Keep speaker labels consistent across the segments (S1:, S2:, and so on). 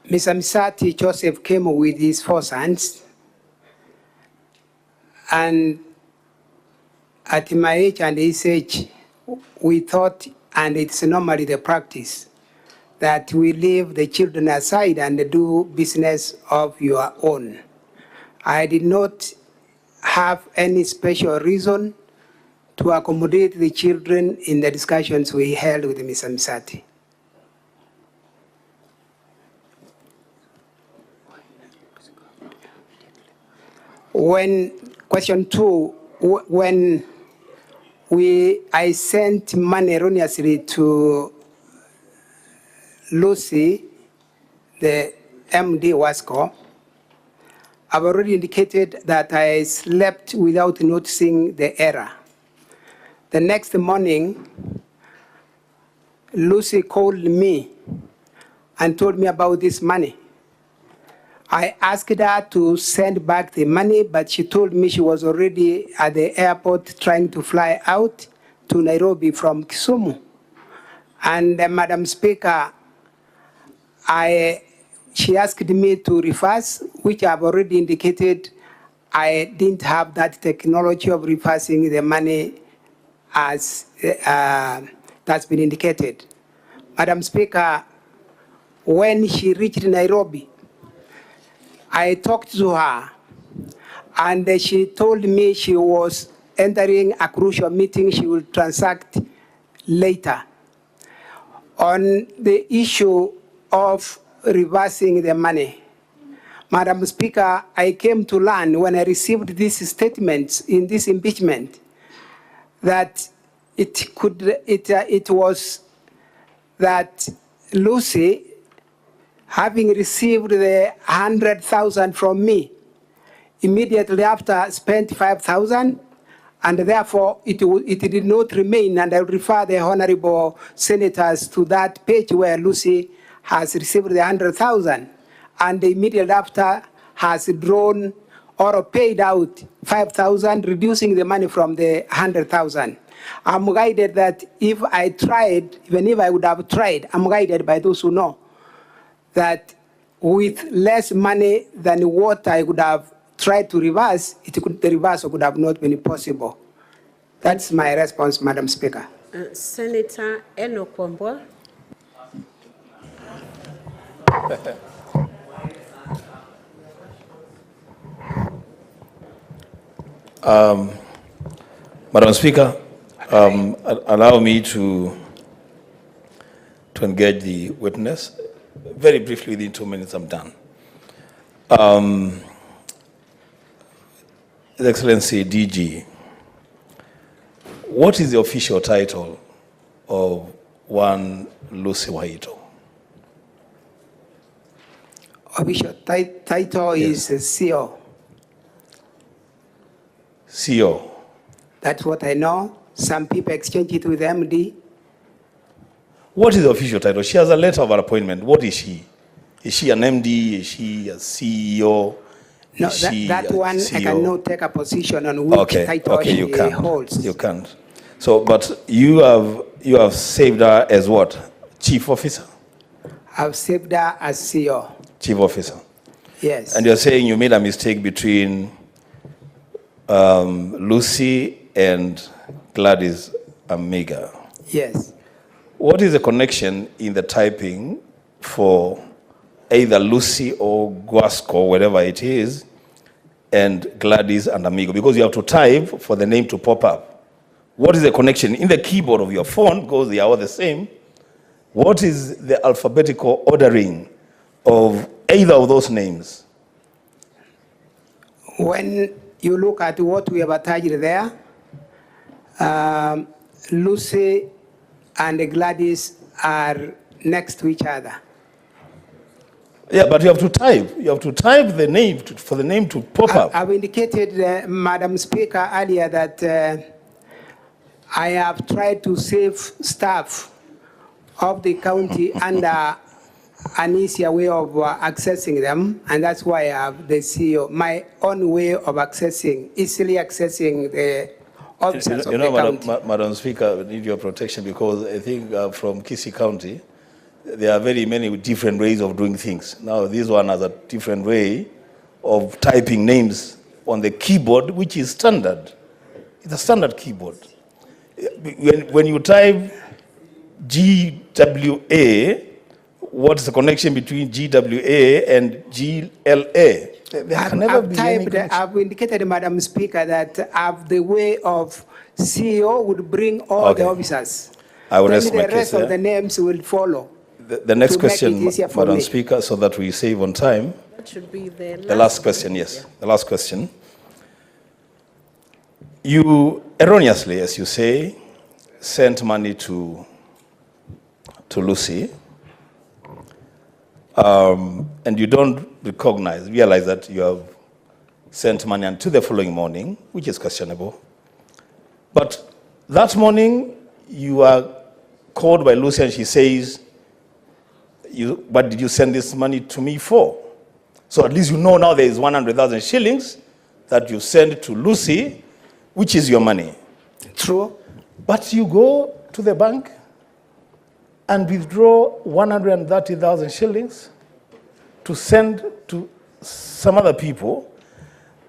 S1: Mr. Misati Joseph came with his 4 sons, and at my age and his age, we thought, and it's normally the practice, that we leave the children aside and do business of your own. I did not have any special reason to accommodate the children in the discussions we held with Mr. Misati. When, question 2, when I sent money erroneously to Lucy, the MD Wasco, I've already indicated that I slept without noticing the error. The next morning, Lucy called me and told me about this money. I asked her to send back the money, but she told me she was already at the airport trying to fly out to Nairobi from Kisumu. And Madam Speaker, she asked me to reverse, which I've already indicated I didn't have that technology of reversing the money as that's been indicated. Madam Speaker, when she reached Nairobi, I talked to her, and she told me she was entering a crucial meeting she will transact later. On the issue of reversing the money, Madam Speaker, I came to learn when I received these statements in this impeachment that it was that Lucy, having received the 100,000 from me, immediately after spent 5,000, and therefore it did not remain, and I will refer the honorable senators to that page where Lucy has received the 100,000, and immediately after has drawn or paid out 5,000, reducing the money from the 100,000. I'm guided that if I tried, even if I would have tried, I'm guided by those who know that with less money than what I would have tried to reverse, the reverse would have not been possible. That's my response, Madam Speaker.
S2: Senator Enoch Wambua.
S3: Madam Speaker, allow me to engage the witness. Very briefly, within 2 minutes, I'm done. His Excellency DG, what is the official title of one Lucy Wahito?
S1: Official title is CEO.
S3: CEO.
S1: That's what I know. Some people exchange it with MD.
S3: What is the official title? She has a letter of appointment. What is she? Is she an MD? Is she a CEO?
S1: No, that one CEO? I cannot take a position on which title she holds.
S3: You can't. So, but you have saved her as what? Chief officer?
S1: I've saved her as CEO.
S3: Chief officer.
S1: Yes.
S3: And you're saying you made a mistake between Lucy and Gladys Amiga.
S1: Yes.
S3: What is the connection in the typing for either Lucy or Guasco, whatever it is, and Gladys and Amigo? Because you have to type for the name to pop up. What is the connection? In the keyboard of your phone, because they are all the same, what is the alphabetical ordering of either of those names?
S1: When you look at what we have attached there, Lucy and Gladys are next to each other.
S3: Yeah, but you have to type. You have to type the name for the name to pop up.
S1: I've indicated, Madam Speaker, earlier that I have tried to save staff of the county under an easier way of accessing them, and that's why I have the CEO, my own way of easily accessing the officers of the county.
S3: Madam Speaker, we need your protection because I think from Kisii County, there are very many different ways of doing things. Now, this one has a different way of typing names on the keyboard, which is standard. It's a standard keyboard. When you type GWA, what's the connection between GWA and GLA? There can never be any connection.
S1: I've indicated, Madam Speaker, that the way of CEO would bring all the officers.
S3: I will rest my
S1: the rest
S3: case
S1: of the names will follow.
S3: The next question, Madam Speaker, so that we save on time.
S2: That should be the
S3: last question, yes. Yeah. The last question. You erroneously, as you say, sent money to Lucy, and you don't realize that you have sent money until the following morning, which is questionable. But that morning, you are called by Lucy and she says, what did you send this money to me for? So at least you know now there is 100,000 shillings that you send to Lucy, which is your money.
S1: True.
S3: But you go to the bank and withdraw 130,000 shillings to send to some other people,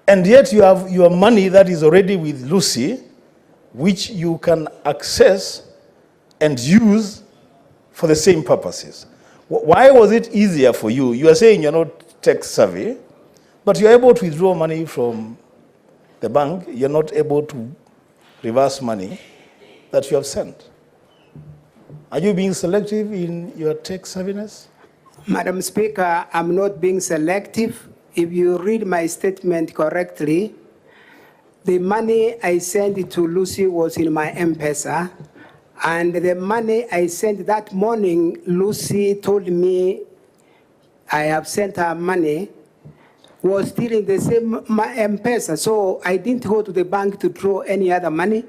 S3: and yet you have your money that is already with Lucy, which you can access and use for the same purposes. Why was it easier for you? You are saying you're not tech savvy, but you're able to withdraw money from the bank. You're not able to reverse money that you have sent. Are you being selective in your tech savviness?
S1: Madam Speaker, I'm not being selective. If you read my statement correctly, the money I sent to Lucy was in my M-Pesa, and the money I sent that morning, Lucy told me I have sent her money, was still in the same M-Pesa. So I didn't go to the bank to draw any other money.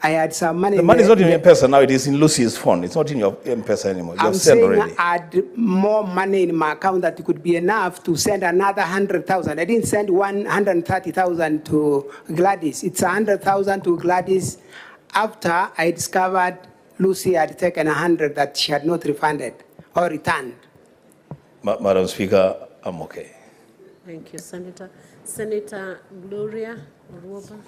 S1: I had some money.
S3: The money is not in your M-Pesa now, it is in Lucy's phone. It's not in your M-Pesa anymore. You have sent already.
S1: I had more money in my account that could be enough to send another 100,000. I didn't send 130,000 to Gladys. It's 100,000 to Gladys after I discovered Lucy had taken 100 that she had not refunded or returned.
S3: Madam Speaker, I'm okay.
S2: Thank you, Senator. Senator Gloria Oruoba.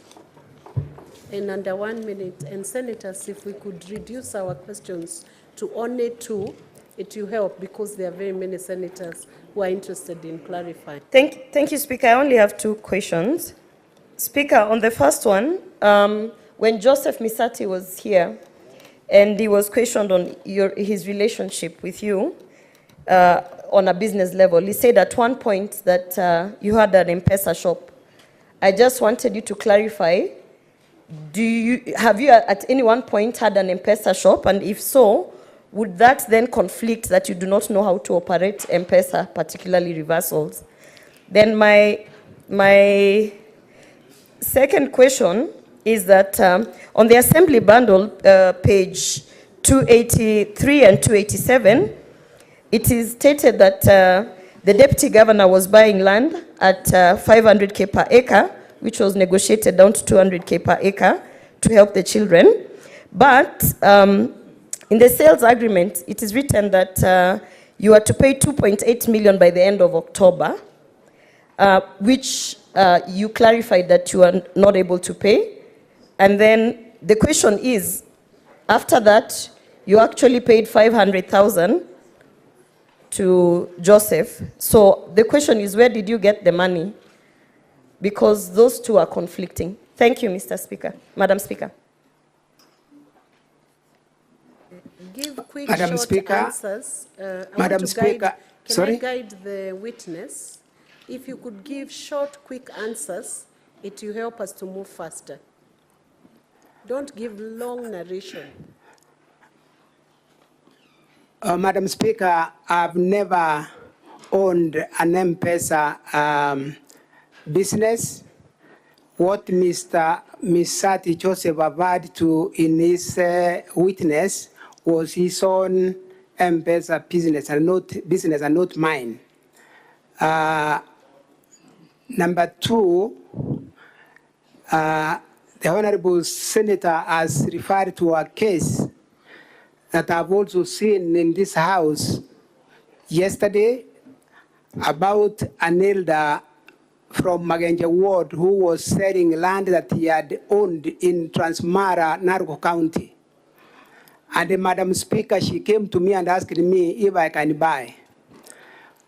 S2: In under 1 minute, and senators, if we could reduce our questions to only 2, it will help, because there are very many senators who are interested in clarifying.
S4: Thank you, Speaker. I only have 2 questions. Speaker, on the first one, when Joseph Misati was here, and he was questioned on his relationship with you on a business level, he said at one point that you had an M-Pesa shop. I just wanted you to clarify. Have you at any one point had an M-Pesa shop? And if so, would that then conflict that you do not know how to operate M-Pesa, particularly reversals? Then my second question is that on the assembly bundle, page 283 and 287, it is stated that the deputy governor was buying land at 500K per acre, which was negotiated down to 200K per acre to help the children. But in the sales agreement, it is written that you are to pay 2.8 million by the end of October, which you clarified that you are not able to pay. And then the question is, after that, you actually paid 500,000 to Joseph. So the question is, where did you get the money? Because those two are conflicting. Thank you, Mr. Speaker. Madam Speaker.
S2: Give quick,
S1: Madam
S2: short
S1: Speaker.
S2: answers.
S1: Madam Speaker.
S2: Can I guide the witness? If you could give short, quick answers, it will help us to move faster. Don't give long narration.
S1: Madam Speaker, I've never owned an M-Pesa business. What Mr. Misati Joseph averred to in his witness was his own M-Pesa business and not mine. Number 2, the Honorable Senator has referred to a case that I've also seen in this house yesterday about an elder from Magenja Ward who was selling land that he had owned in Transmara, Naroko County. And Madam Speaker, she came to me and asked me if I can buy.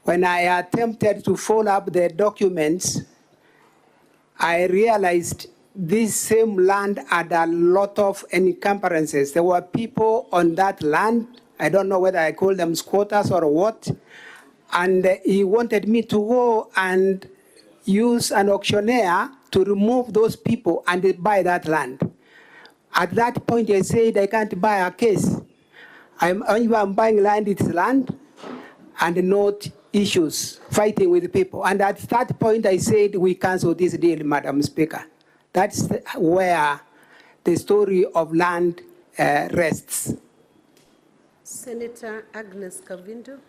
S1: When I attempted to follow up the documents, I realized this same land had a lot of encumbrances. There were people on that land. I don't know whether I call them squatters or what. And he wanted me to go and use an auctioneer to remove those people and buy that land. At that point, I said, I can't buy a case. If I'm buying land, it's land, and not issues, fighting with people. And at that point, I said, we cancel this deal, Madam Speaker. That's where the story of land rests.
S2: Senator Agnes Kavindu.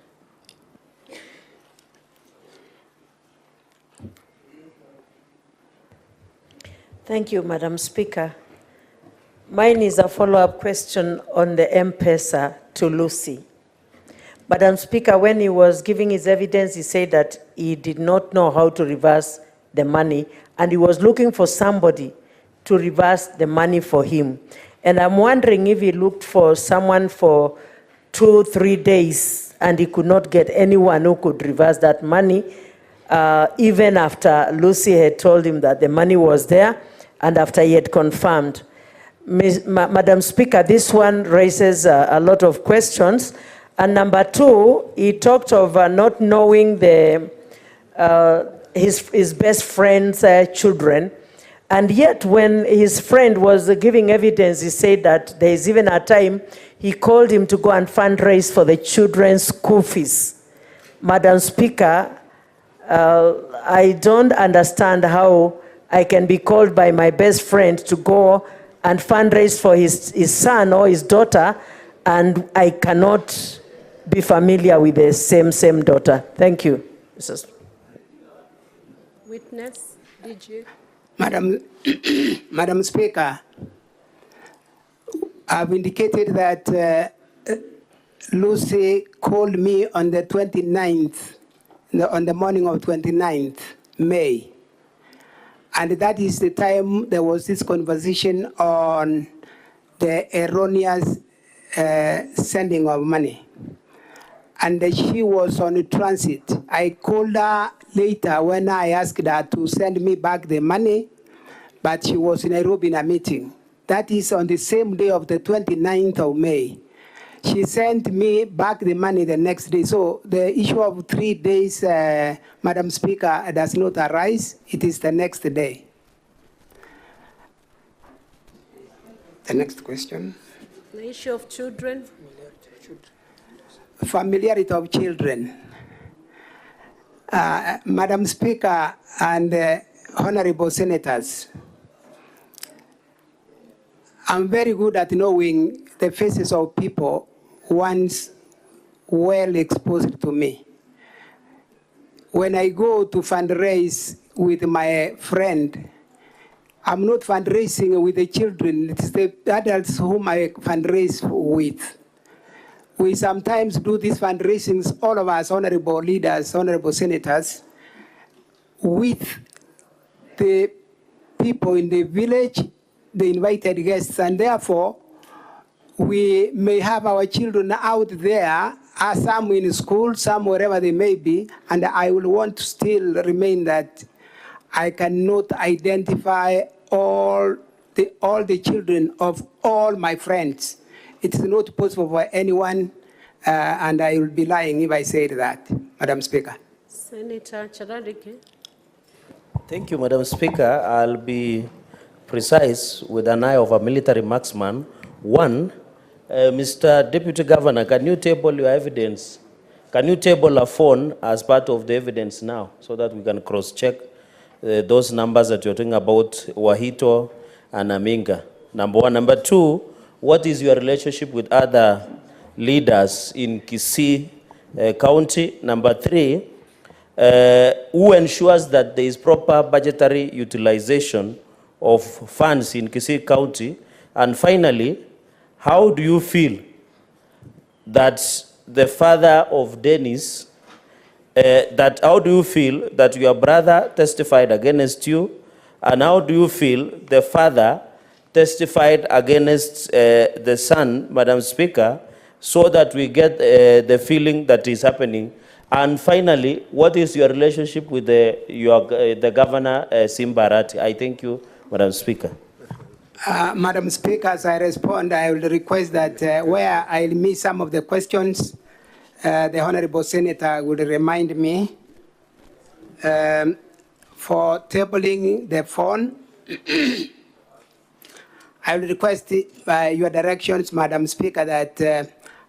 S5: Thank you, Madam Speaker. Mine is a follow-up question on the M-Pesa to Lucy. Madam Speaker, when he was giving his evidence, he said that he did not know how to reverse the money, and he was looking for somebody to reverse the money for him. And I'm wondering if he looked for someone for 2-3 days, and he could not get anyone who could reverse that money, even after Lucy had told him that the money was there, and after he had confirmed. Madam Speaker, this one raises a lot of questions. And number two, he talked of not knowing his best friend's children. And yet when his friend was giving evidence, he said that there is even a time he called him to go and fundraise for the children's school fees. Madam Speaker, I don't understand how I can be called by my best friend to go and fundraise for his son or his daughter, and I cannot be familiar with the same daughter. Thank you.
S2: Witness, did you?
S1: Madam Speaker, I've indicated that Lucy called me on the 29th, on the morning of 29th May. And that is the time there was this conversation on the erroneous sending of money. And she was on transit. I called her later when I asked her to send me back the money, but she was in Nairobi in a meeting. That is on the same day of the 29th of May. She sent me back the money the next day. So the issue of 3 days, Madam Speaker, does not arise. It is the next day. The next question.
S2: The issue of children.
S1: Familiarity of children. Madam Speaker and honorable senators, I'm very good at knowing the faces of people once well exposed to me. When I go to fundraise with my friend, I'm not fundraising with the children, it's the adults whom I fundraise with. We sometimes do these fundraisings, all of us, honorable leaders, honorable senators, with the people in the village, the invited guests, and therefore, we may have our children out there, some in school, some wherever they may be, and I will want to still remain that I cannot identify all the children of all my friends. It is not possible for anyone, and I will be lying if I said that, Madam Speaker.
S2: Senator Charadike.
S6: Thank you, Madam Speaker. I'll be precise with an eye of a military marksman. One, Mr. Deputy Governor, can you table your evidence? Can you table a phone as part of the evidence now so that we can cross-check those numbers that you're talking about, Wahito and Aminga? Number one. Number two, what is your relationship with other leaders in Kisii County? Number three, who ensures that there is proper budgetary utilization of funds in Kisii County? And finally, how do you feel that the father of Dennis, that how do you feel that your brother testified against you, and how do you feel the father testified against the son, Madam Speaker, so that we get the feeling that is happening? And finally, what is your relationship with the governor, Simba Arati? I thank you, Madam Speaker.
S1: Madam Speaker, as I respond, I will request that where I miss some of the questions, the Honorable Senator would remind me for tabling the phone. I will request your directions, Madam Speaker, that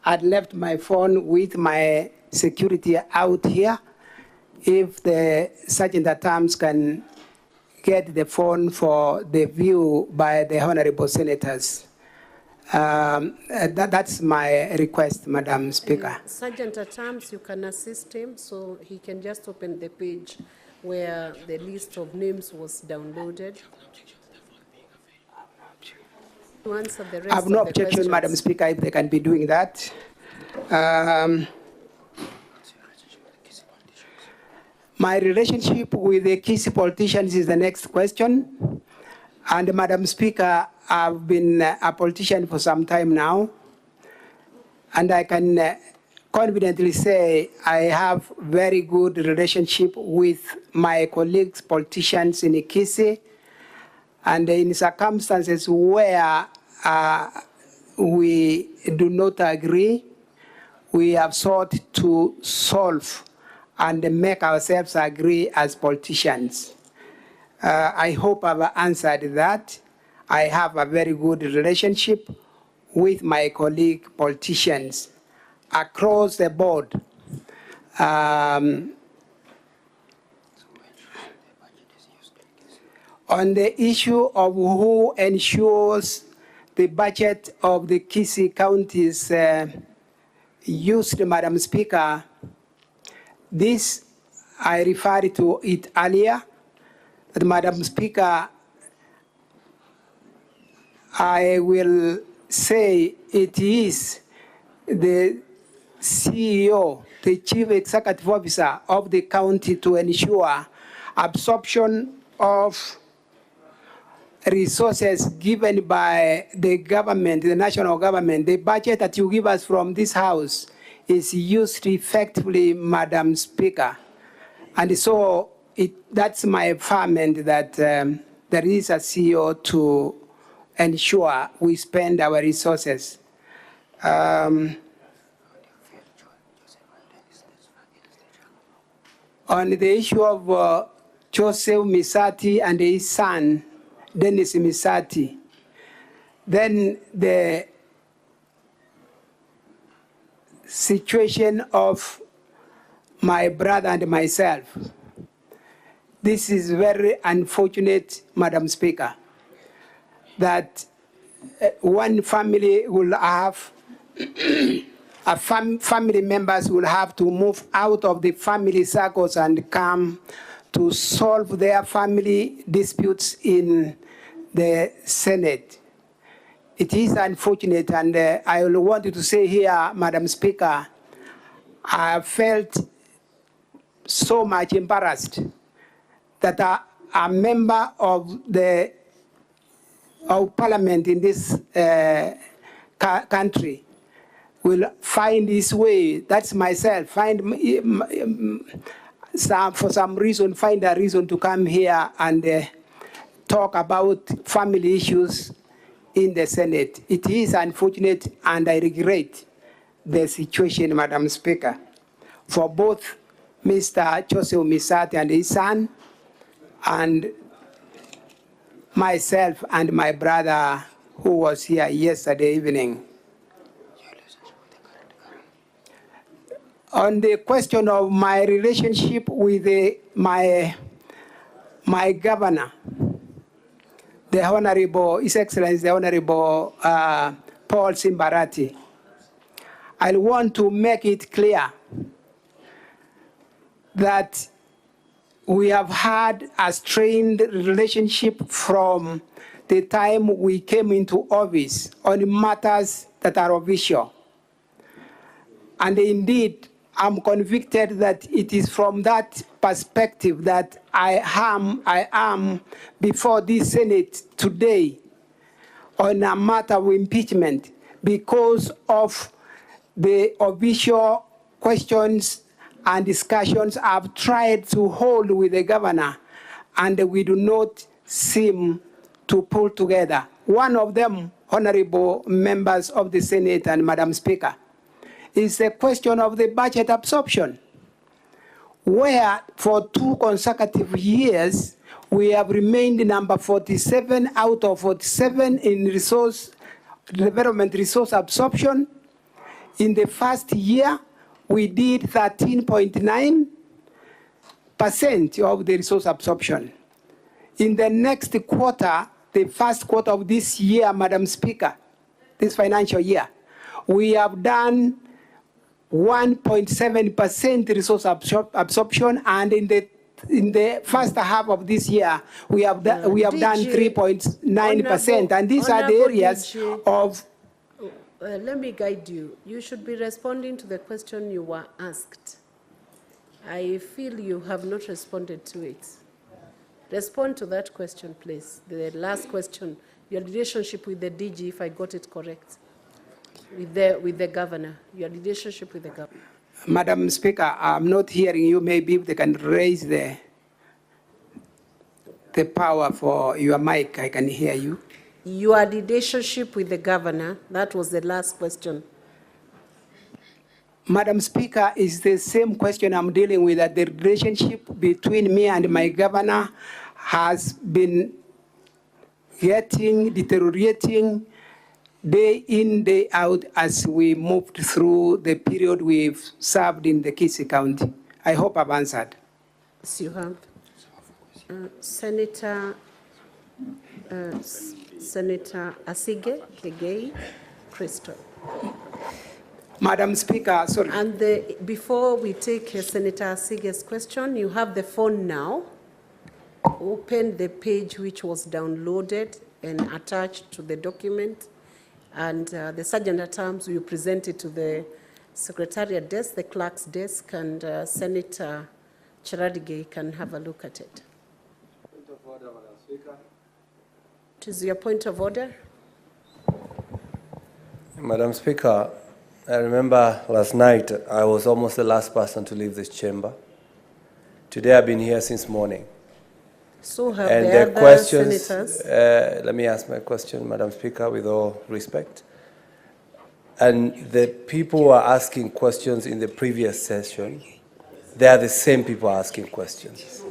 S1: I'd left my phone with my security out here. If the Sergeant at Arms can get the phone for the view by the Honorable Senators. That's my request, Madam Speaker.
S2: Sergeant at Arms, you can assist him, so he can just open the page where the list of names was downloaded. To answer the rest
S1: I have no
S2: of the
S1: objection,
S2: questions.
S1: Madam Speaker, if they can be doing that. My relationship with the Kisii politicians is the next question. And Madam Speaker, I've been a politician for some time now. And I can confidently say I have very good relationship with my colleagues, politicians in Kisii. And in circumstances where we do not agree, we have sought to solve and make ourselves agree as politicians. I hope I've answered that. I have a very good relationship with my colleague politicians across the board. On the issue of who ensures the budget of the Kisii counties used, Madam Speaker, this I referred to it earlier, but Madam Speaker, I will say it is the CEO, the Chief Executive Officer of the county, to ensure absorption of resources given by the government, the national government. The budget that you give us from this house is used effectively, Madam Speaker. And so that's my affirmation that there is a CEO to ensure we spend our resources. On the issue of Joseph Misati and his son, Dennis Misati, then the situation of my brother and myself, this is very unfortunate, Madam Speaker, that one family will have, family members will have to move out of the family circles and come to solve their family disputes in the Senate. It is unfortunate, and I will want to say here, Madam Speaker, I felt so much embarrassed that a member of Parliament in this country will find his way, that's myself, for some reason, find a reason to come here and talk about family issues in the Senate. It is unfortunate, and I regret the situation, Madam Speaker, for both Mr. Joseph Misati and his son, and myself and my brother who was here yesterday evening. On the question of my relationship with my governor, the Honorable, His Excellency, the Honorable Paul Simba Arati, I want to make it clear that we have had a strained relationship from the time we came into office on matters that are official. And indeed, I'm convicted that it is from that perspective that I am before this Senate today on a matter of impeachment, because of the official questions and discussions I've tried to hold with the governor, and we do not seem to pull together. One of them, honorable members of the Senate and Madam Speaker, is the question of the budget absorption, where for 2 consecutive years, we have remained number 47 out of 47 in development resource absorption. In the first year, we did 13.9% of the resource absorption. In the next quarter, the first quarter of this year, Madam Speaker, this financial year, we have done 1.7% resource absorption, and in the first half of this year, we have done 3.9%, and these are the areas of.
S2: Let me guide you. You should be responding to the question you were asked. I feel you have not responded to it. Respond to that question, please. The last question, your relationship with the DG, if I got it correct. With the governor, your relationship with the governor.
S1: Madam Speaker, I'm not hearing you. Maybe if they can raise the power for your mic, I can hear you.
S2: Your relationship with the governor, that was the last question.
S1: Madam Speaker, is the same question I'm dealing with, that the relationship between me and my governor has been deteriorating day in, day out as we moved through the period we've served in the Kisii County. I hope I've answered.
S2: Yes, you have. Senator Asige Kegei Crystal.
S1: Madam Speaker, sorry.
S2: And before we take Senator Asige's question, you have the phone now. Open the page which was downloaded and attached to the document. And the Sergeant at Arms will present it to the Secretariat desk, the clerk's desk, and Senator Charadige can have a look at it.
S7: Point of order, Madam Speaker.
S2: What is your point of order?
S7: Madam Speaker, I remember last night I was almost the last person to leave this chamber. Today I've been here since morning.
S2: So have
S7: And
S2: the
S7: the
S2: other
S7: questions,
S2: senators.
S7: let me ask my question, Madam Speaker, with all respect. And the people who are asking questions in the previous session, they are the same people asking questions.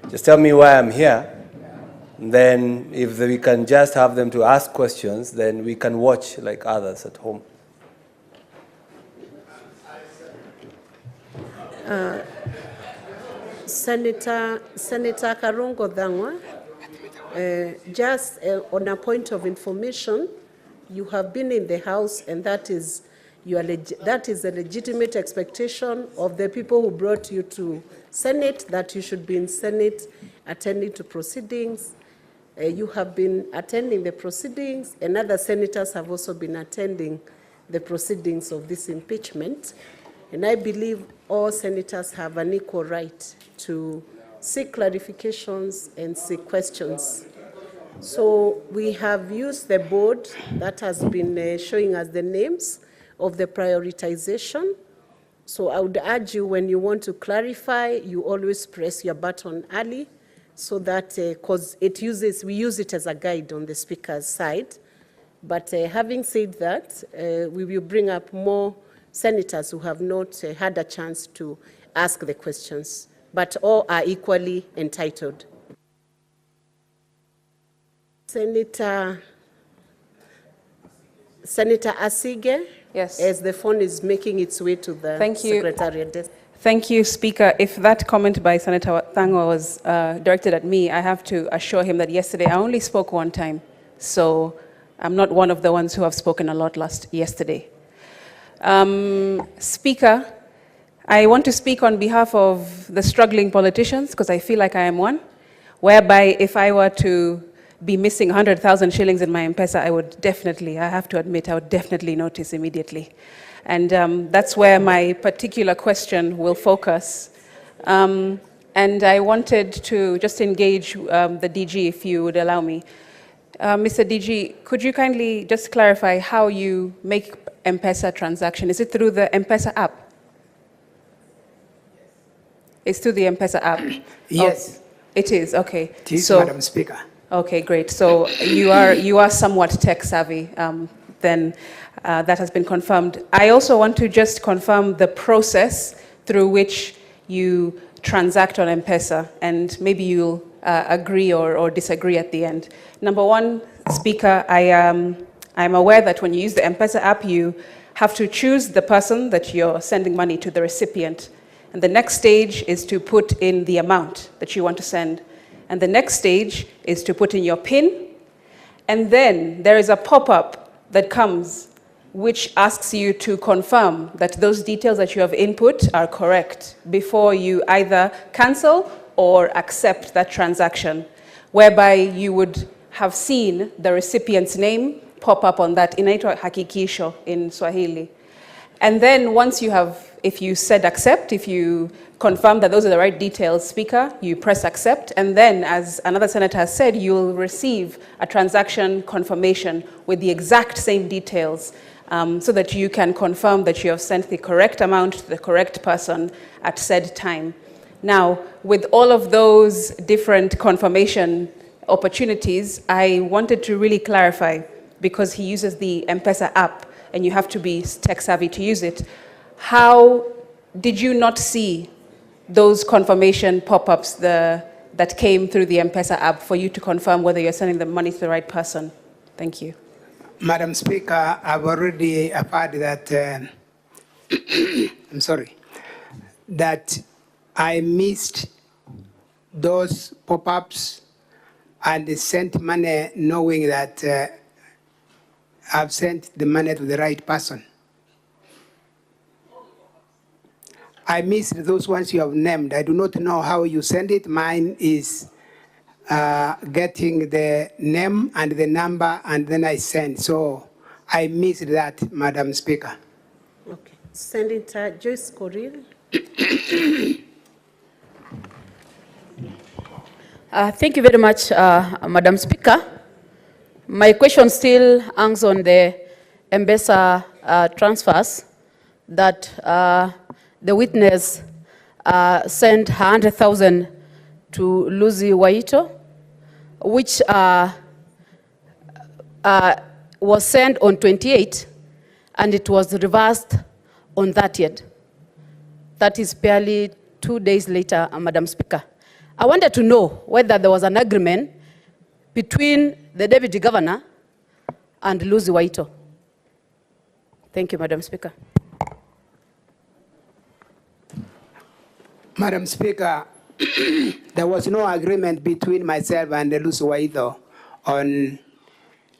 S7: Just tell me why I'm here. Then if we can just have them to ask questions, then we can watch like others at home.
S2: Senator Karungo Dhangwa, just on a point of information, you have been in the House, and that is a legitimate expectation of the people who brought you to Senate, that you should be in Senate attending to proceedings. You have been attending the proceedings, and other senators have also been attending the proceedings of this impeachment. And I believe all senators have an equal right to seek clarifications and seek questions. So we have used the board that has been showing us the names of the prioritization. So I would urge you, when you want to clarify, you always press your button early, so that, because we use it as a guide on the speaker's side. But having said that, we will bring up more senators who have not had a chance to ask the questions, but all are equally entitled. Senator Asige,
S8: Yes.
S2: as the phone is making its way to the Secretariat desk.
S8: Thank you, Speaker. If that comment by Senator Thangwa was directed at me, I have to assure him that yesterday I only spoke one time. So I'm not one of the ones who have spoken a lot yesterday. Speaker, I want to speak on behalf of the struggling politicians, because I feel like I am one, whereby if I were to be missing 100,000 shillings in my M-Pesa, I have to admit, I would definitely notice immediately. And that's where my particular question will focus. And I wanted to just engage the DG, if you would allow me. Mr. DG, could you kindly just clarify how you make M-Pesa transaction? Is it through the M-Pesa app? It's through the M-Pesa app?
S1: Yes.
S8: Oh, it is, okay.
S1: It is, Madam Speaker.
S8: Okay, great. So you are somewhat tech savvy, then that has been confirmed. I also want to just confirm the process through which you transact on M-Pesa, and maybe you'll agree or disagree at the end. Number one, Speaker, I'm aware that when you use the M-Pesa app, you have to choose the person that you're sending money to, the recipient. And the next stage is to put in the amount that you want to send. And the next stage is to put in your PIN. And then there is a pop-up that comes which asks you to confirm that those details that you have input are correct before you either cancel or accept that transaction, whereby you would have seen the recipient's name pop up on that, inaitwa hakikisho in Swahili. And then once you have, if you said accept, if you confirm that those are the right details, Speaker, you press accept, and then, as another senator has said, you'll receive a transaction confirmation with the exact same details, so that you can confirm that you have sent the correct amount to the correct person at said time. Now, with all of those different confirmation opportunities, I wanted to really clarify, because he uses the M-Pesa app, and you have to be tech savvy to use it. How did you not see those confirmation pop-ups that came through the M-Pesa app for you to confirm whether you're sending the money to the right person? Thank you.
S1: Madam Speaker, I've already heard that, I'm sorry, that I missed those pop-ups and sent money knowing that I've sent the money to the right person. I missed those ones you have named. I do not know how you send it. Mine is getting the name and the number, and then I send. So I missed that, Madam Speaker.
S2: Okay. Senator Joyce Korir.
S9: Thank you very much, Madam Speaker. My question still hangs on the M-Pesa transfers that the witness sent 100,000 to Lucy Waito, which was sent on 28, and it was reversed on 30th. That is barely 2 days later, Madam Speaker. I wanted to know whether there was an agreement between the Deputy Governor and Lucy Waito. Thank you, Madam Speaker.
S1: Madam Speaker, there was no agreement between myself and Lucy Waito on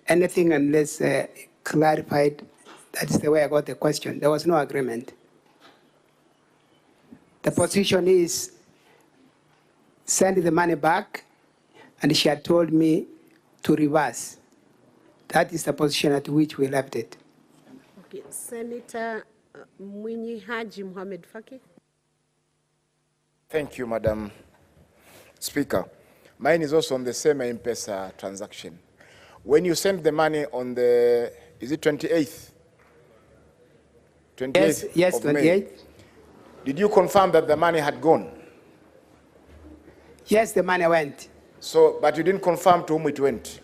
S1: anything unless clarified. That is the way I got the question. There was no agreement. The position is send the money back, and she had told me to reverse. That is the position at which we left it.
S2: Okay. Senator Mwinyi Haji Mohamed Faki.
S10: Thank you, Madam Speaker. Mine is also on the same M-Pesa transaction. When you send the money on the, is it 28th? 28th
S1: yes,
S10: of
S1: 28th.
S10: May, did you confirm that the money had gone?
S1: Yes, the money went.
S10: So, but you didn't confirm to whom it went.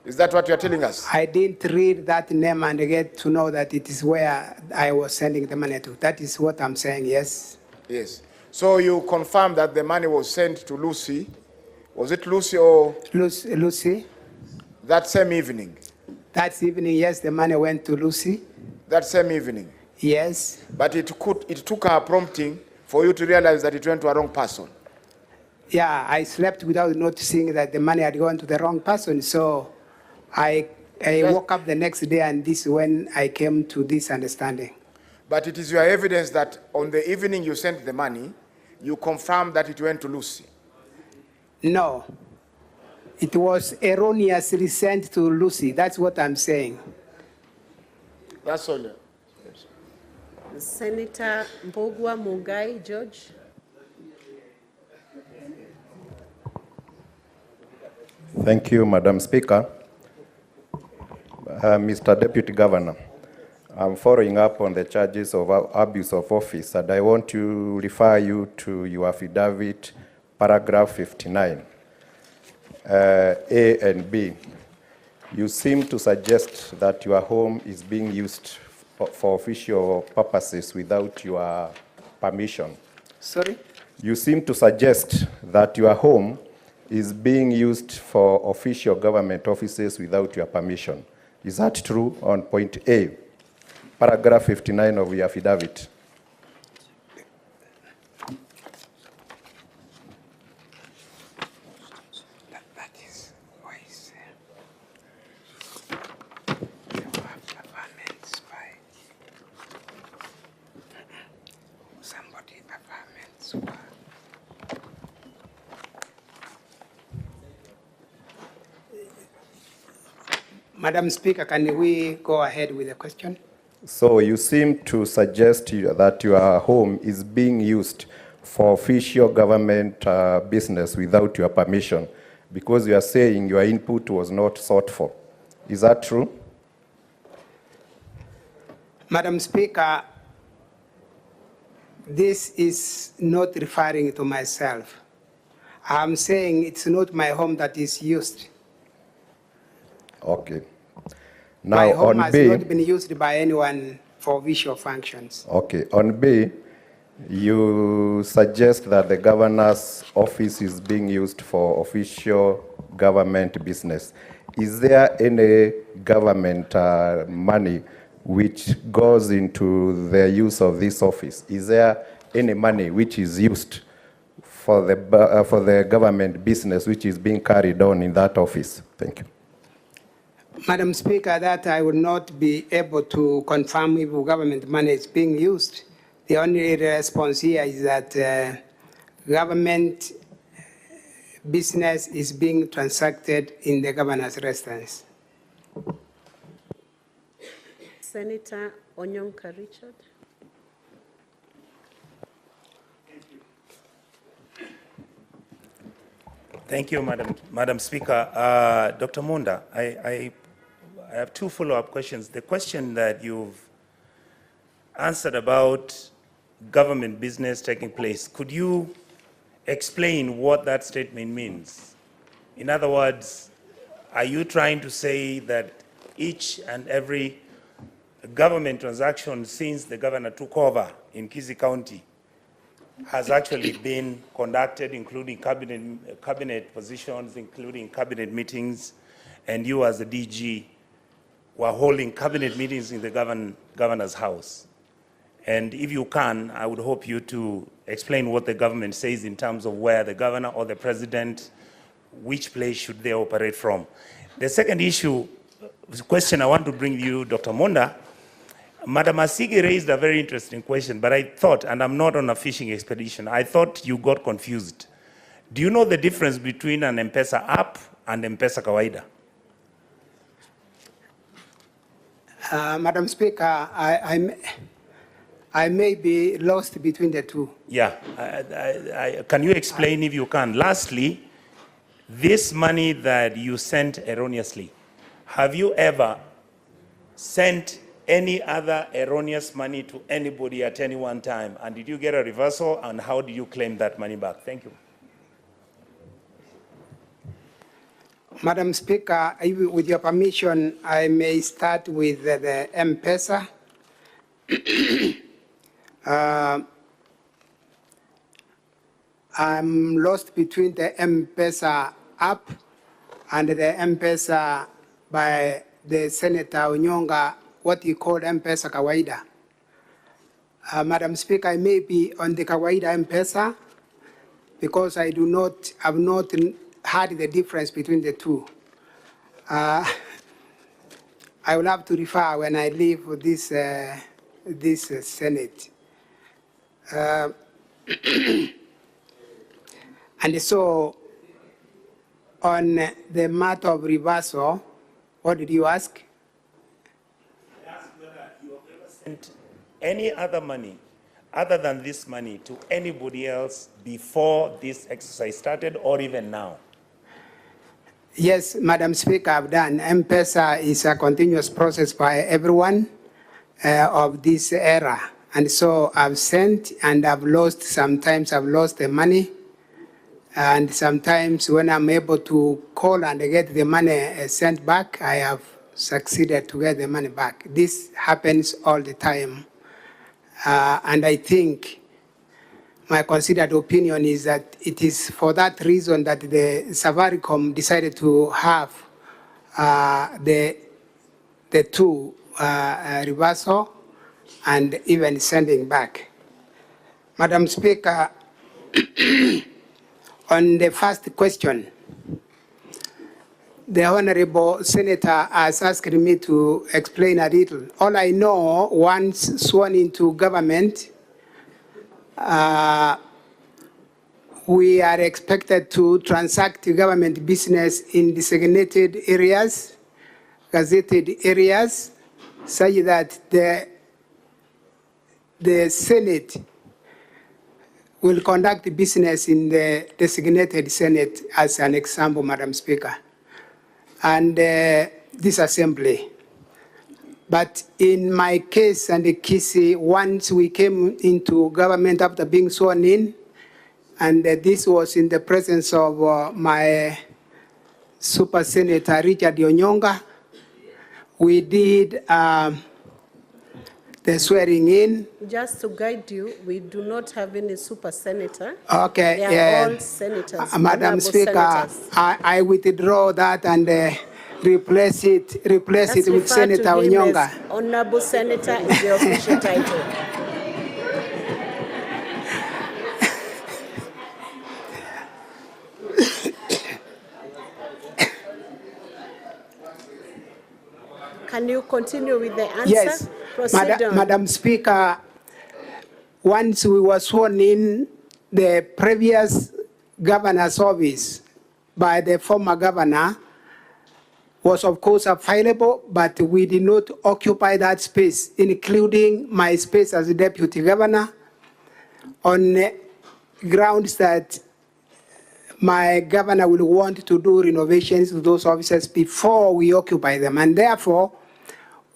S10: Is that what you're telling us?
S1: I didn't read that name and get to know that it is where I was sending the money to. That is what I'm saying, yes.
S10: Yes. So you confirmed that the money was sent to Lucy. Was it Lucy or?
S1: Lucy.
S10: That same evening?
S1: That evening, yes, the money went to Lucy.
S10: That same evening?
S1: Yes.
S10: But it took her prompting for you to realize that it went to a wrong person.
S1: Yeah, I slept without noticing that the money had gone to the wrong person. So I woke up the next day, and this is when I came to this understanding.
S10: But it is your evidence that on the evening you sent the money, you confirmed that it went to Lucy.
S1: No. It was erroneously sent to Lucy. That's what I'm saying.
S10: That's all.
S2: Senator Mbogwa Mungai George.
S11: Thank you, Madam Speaker. Mr. Deputy Governor, I'm following up on the charges of abuse of office, and I want to refer you to your affidavit, paragraph 59, A and B. You seem to suggest that your home is being used for official purposes without your permission.
S1: Sorry?
S11: You seem to suggest that your home is being used for official government offices without your permission. Is that true on point A, paragraph 59 of your affidavit?
S1: That is wise. Somebody governments. Madam Speaker, can we go ahead with the question?
S11: So you seem to suggest that your home is being used for official government business without your permission, because you are saying your input was not sought for. Is that true?
S1: Madam Speaker, this is not referring to myself. I'm saying it's not my home that is used.
S11: Okay.
S1: My
S11: Now
S1: home
S11: on
S1: has
S11: B,
S1: not been used by anyone for official functions.
S11: okay, on B, you suggest that the governor's office is being used for official government business. Is there any government money which goes into the use of this office? Is there any money which is used for the government business which is being carried on in that office? Thank you.
S1: Madam Speaker, that I will not be able to confirm if government money is being used. The only response here is that government business is being transacted in the governor's residence.
S2: Senator Onyonka Richard.
S12: Thank you, Madam Speaker. Dr. Munda, I have two follow-up questions. The question that you've answered about government business taking place, could you explain what that statement means? In other words, are you trying to say that each and every government transaction since the governor took over in Kisii County has actually been conducted, including cabinet positions, including cabinet meetings, and you as the DG were holding cabinet meetings in the governor's house? And if you can, I would hope you to explain what the government says in terms of where the governor or the president, which place should they operate from. The second question I want to bring to you, Dr. Munda, Madam Asigi raised a very interesting question, but I thought, and I'm not on a fishing expedition, I thought you got confused. Do you know the difference between an M-Pesa app and M-Pesa kawaida?
S1: Madam Speaker, I may be lost between the two.
S12: Yeah, can you explain if you can? Lastly, this money that you sent erroneously, have you ever sent any other erroneous money to anybody at any one time? And did you get a reversal, and how do you claim that money back? Thank you.
S1: Madam Speaker, with your permission, I may start with the M-Pesa. I'm lost between the M-Pesa app and the M-Pesa by the Senator Onyonga, what you call M-Pesa kawaida. Madam Speaker, I may be on the kawaida M-Pesa because I have not heard the difference between the two. I will have to refer when I leave this Senate. And so, on the matter of reversal, what did you ask?
S12: I asked whether you have ever sent any other money other than this money to anybody else before this exercise started or even now?
S1: Yes, Madam Speaker, I've done. M-Pesa is a continuous process by everyone of this era. And so I've sent and I've lost. Sometimes I've lost the money. And sometimes when I'm able to call and get the money sent back, I have succeeded to get the money back. This happens all the time. And I think my considered opinion is that it is for that reason that the Safaricom decided to have the two reversal and even sending back. Madam Speaker, on the first question, the Honorable Senator has asked me to explain a little. All I know, once sworn into government, we are expected to transact government business in designated areas, gazetted areas, such that the Senate will conduct business in the designated Senate, as an example, Madam Speaker, and this assembly. But in my case and the Kisii, once we came into government after being sworn in, and this was in the presence of my Super Senator Richard Onyonga, we did the swearing in.
S2: Just to guide you, we do not have any super senator.
S1: Okay,
S2: they are all senators.
S1: Madam Speaker, I withdraw that and replace it with Senator Onyonga.
S2: Honorable Senator is the official title. Can you continue with the answer?
S1: Yes, Madam Speaker, once we were sworn in, the previous governor's office by the former governor was of course available, but we did not occupy that space, including my space as a deputy governor, on grounds that my governor will want to do renovations to those offices before we occupy them. And therefore,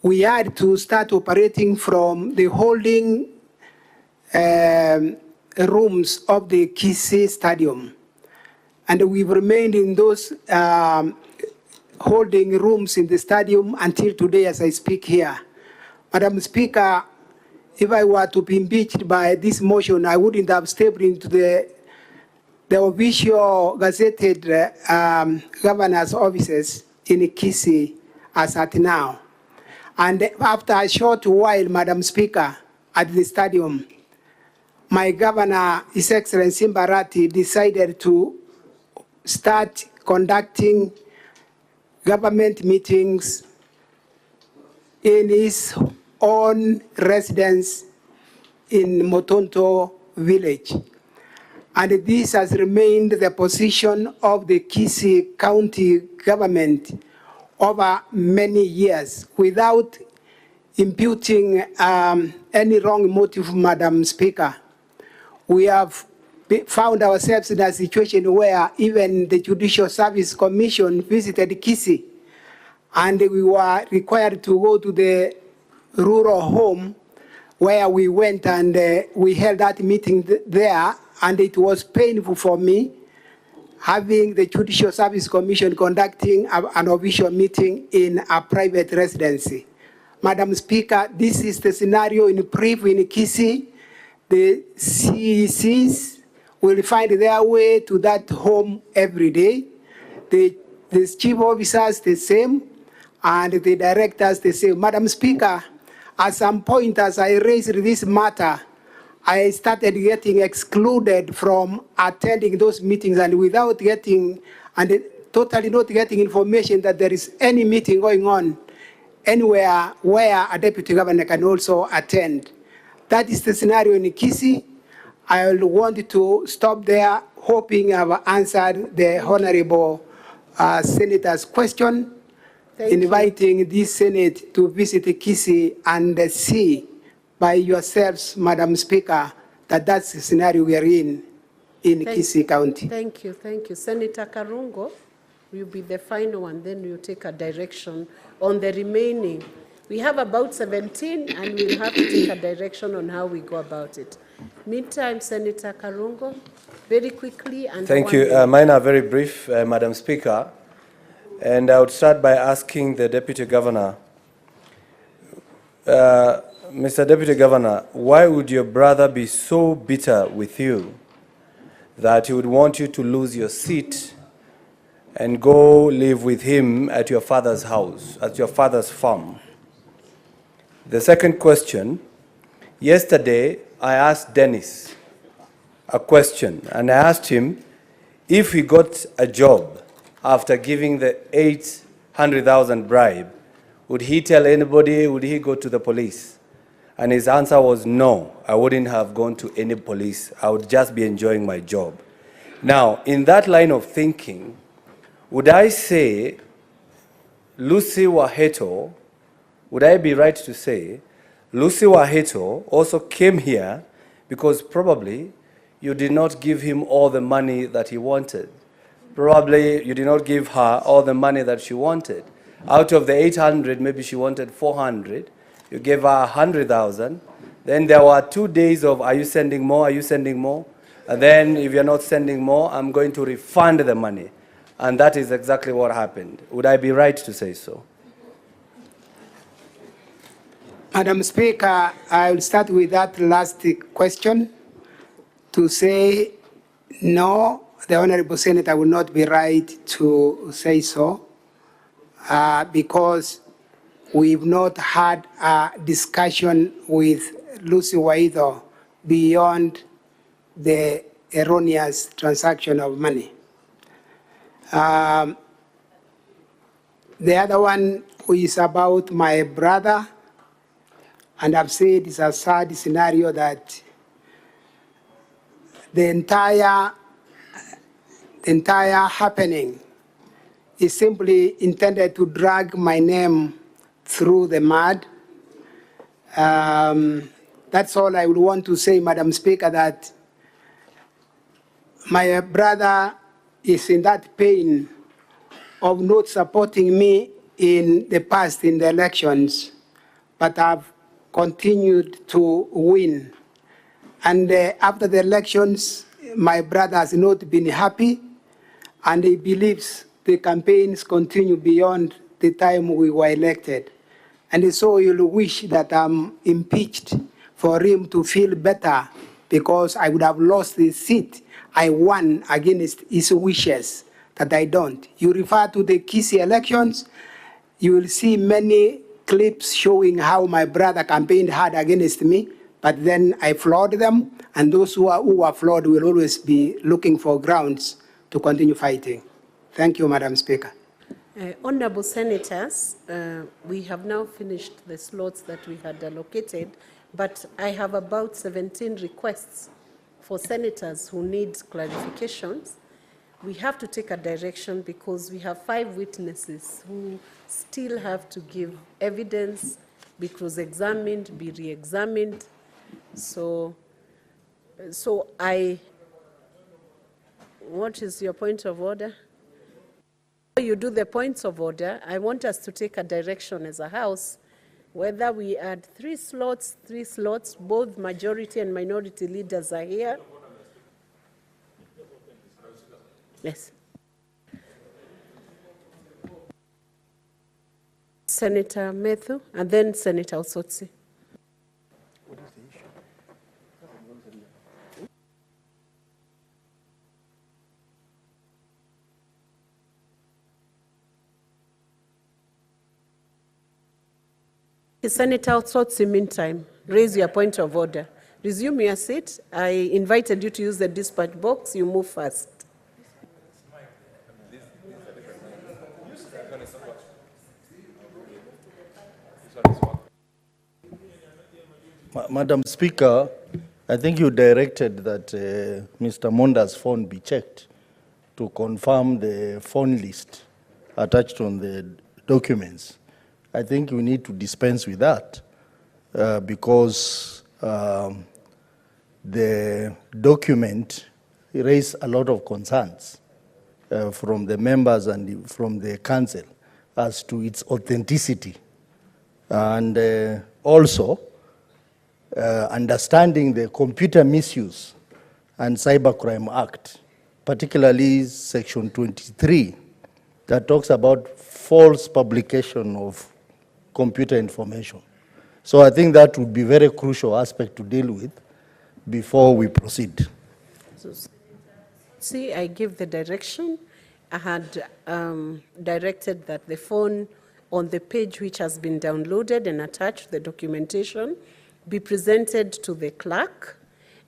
S1: we had to start operating from the holding rooms of the Kisii Stadium. And we've remained in those holding rooms in the stadium until today as I speak here. Madam Speaker, if I were to be impeached by this motion, I wouldn't have stepped into the official gazetted governor's offices in Kisii as at now. And after a short while, Madam Speaker, at the stadium, my governor, His Excellency Simba Arati, decided to start conducting government meetings in his own residence in Motonto village. And this has remained the position of the Kisii County government over many years without imputing any wrong motive, Madam Speaker. We have found ourselves in a situation where even the Judicial Service Commission visited Kisii, and we were required to go to the rural home where we went and we held that meeting there, and it was painful for me having the Judicial Service Commission conducting an official meeting in a private residency. Madam Speaker, this is the scenario in brief in Kisii. The CECs will find their way to that home every day. The chief officers the same, and the directors the same. Madam Speaker, at some point as I raised this matter, I started getting excluded from attending those meetings, and without getting, and totally not getting information that there is any meeting going on anywhere where a deputy governor can also attend. That is the scenario in Kisii. I want to stop there, hoping I've answered the Honorable Senator's question, inviting this Senate to visit Kisii and see by yourselves, Madam Speaker, that that's the scenario we are in Kisii County.
S2: Thank you. Senator Karungo, will be the final one, then we'll take a direction on the remaining. We have about 17, and we'll have to take a direction on how we go about it. Meantime, Senator Karungo, very quickly. And
S7: thank you. Mine are very brief, Madam Speaker. And I would start by asking the Deputy Governor, Mr. Deputy Governor, why would your brother be so bitter with you that he would want you to lose your seat and go live with him at your father's house, at your father's farm? The second question, yesterday I asked Dennis a question, and I asked him if he got a job after giving the 800,000 bribe, would he tell anybody, would he go to the police? And his answer was no, I wouldn't have gone to any police, I would just be enjoying my job. Now, in that line of thinking, would I say Lucy Waheto, would I be right to say Lucy Waheto also came here because probably you did not give him all the money that he wanted? Probably you did not give her all the money that she wanted. Out of the 800, maybe she wanted 400. You gave her 100,000. Then there were 2 days of, are you sending more? Are you sending more? And then if you're not sending more, I'm going to refund the money. And that is exactly what happened. Would I be right to say so?
S1: Madam Speaker, I will start with that last question to say no, the Honorable Senator will not be right to say so because we've not had a discussion with Lucy Waheto beyond the erroneous transaction of money. The other one is about my brother, and I've said it's a sad scenario that the entire happening is simply intended to drag my name through the mud. That's all I would want to say, Madam Speaker, that my brother is in that pain of not supporting me in the past in the elections, but I've continued to win. And after the elections, my brother has not been happy, and he believes the campaigns continue beyond the time we were elected. And so he'll wish that I'm impeached for him to feel better, because I would have lost the seat I won against his wishes, that I don't. You refer to the Kisii elections, you will see many clips showing how my brother campaigned hard against me, but then I flawed them, and those who are flawed will always be looking for grounds to continue fighting. Thank you, Madam Speaker.
S2: Honorable Senators, we have now finished the slots that we had allocated, but I have about 17 requests for senators who need clarifications. We have to take a direction because we have 5 witnesses who still have to give evidence, be cross-examined, be re-examined. So what is your point of order? You do the points of order. I want us to take a direction as a House, whether we add 3 slots, both majority and minority leaders are here. Yes. Senator Methu, and then Senator Osotsi. What is the issue? Senator Osotsi, meantime, raise your point of order. Resume your seat. I invited you to use the dispatch box. You move first.
S13: Madam Speaker, I think you directed that Mr. Monda's phone be checked to confirm the phone list attached on the documents. I think we need to dispense with that because the document raised a lot of concerns from the members and from the council as to its authenticity. And also, understanding the Computer Misuse and Cybercrime Act, particularly Section 23, that talks about false publication of computer information. So I think that would be a very crucial aspect to deal with before we proceed.
S2: See, I give the direction. I had directed that the phone on the page which has been downloaded and attached, the documentation, be presented to the clerk.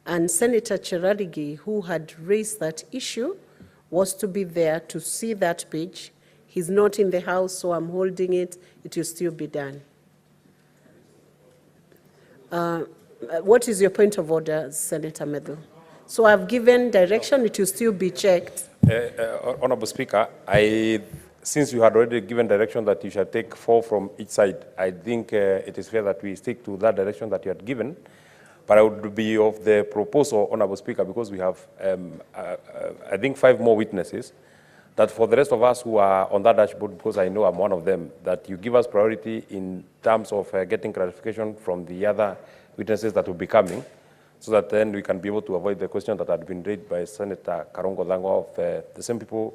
S2: And Senator Cherargei, who had raised that issue, was to be there to see that page. He's not in the house, so I'm holding it. It will still be done. What is your point of order, Senator Medhu? So I've given direction, it will still be checked.
S14: Honorable Speaker, since you had already given direction that you shall take 4 from each side, I think it is fair that we stick to that direction that you had given. But I would be of the proposal, Honorable Speaker, because we have, I think, 5 more witnesses, that for the rest of us who are on that dashboard, because I know I'm one of them, that you give us priority in terms of getting clarification from the other witnesses that will be coming, so that then we can be able to avoid the question that had been raised by Senator Karongo Dango of the same people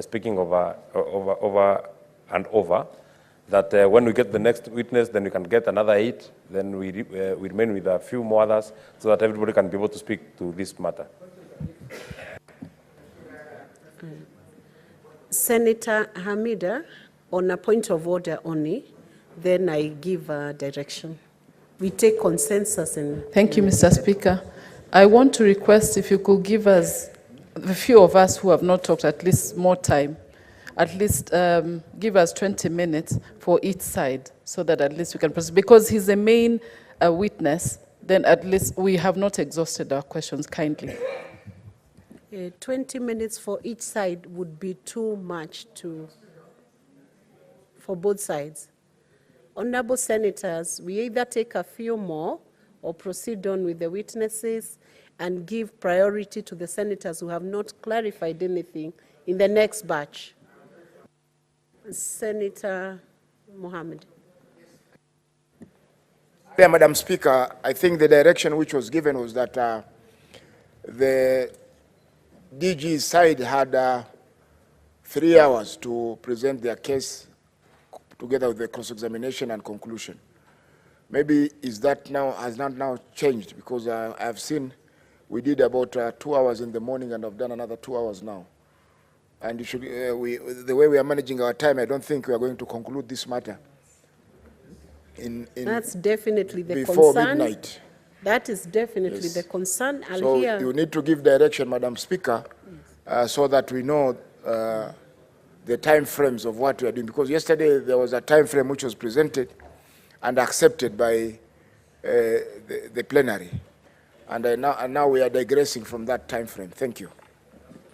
S14: speaking over and over, that when we get the next witness, then we can get another 8, then we remain with a few more others, so that everybody can be able to speak to this matter.
S2: Senator Hamida, on a point of order only, then I give a direction. We take consensus and...
S15: Thank you, Mr. Speaker. I want to request if you could give us, the few of us who have not talked, at least more time. At least give us 20 minutes for each side, so that at least we can proceed. Because he's the main witness, then at least we have not exhausted our questions, kindly.
S2: 20 minutes for each side would be too much for both sides. Honorable Senators, we either take a few more or proceed on with the witnesses and give priority to the senators who have not clarified anything in the next batch. Senator Mohammed.
S10: Yeah, Madam Speaker, I think the direction which was given was that the DG's side had 3 hours to present their case together with the cross-examination and conclusion. Maybe has that now changed, because I've seen we did about 2 hours in the morning and I've done another 2 hours now. And you should, the way we are managing our time, I don't think we are going to conclude this matter
S2: That's definitely the
S10: before
S2: concern.
S10: midnight.
S2: That is definitely the concern.
S10: So you need to give direction, Madam Speaker, so that we know the time frames of what we are doing. Because yesterday there was a time frame which was presented and accepted by the plenary. And now we are digressing from that time frame. Thank you.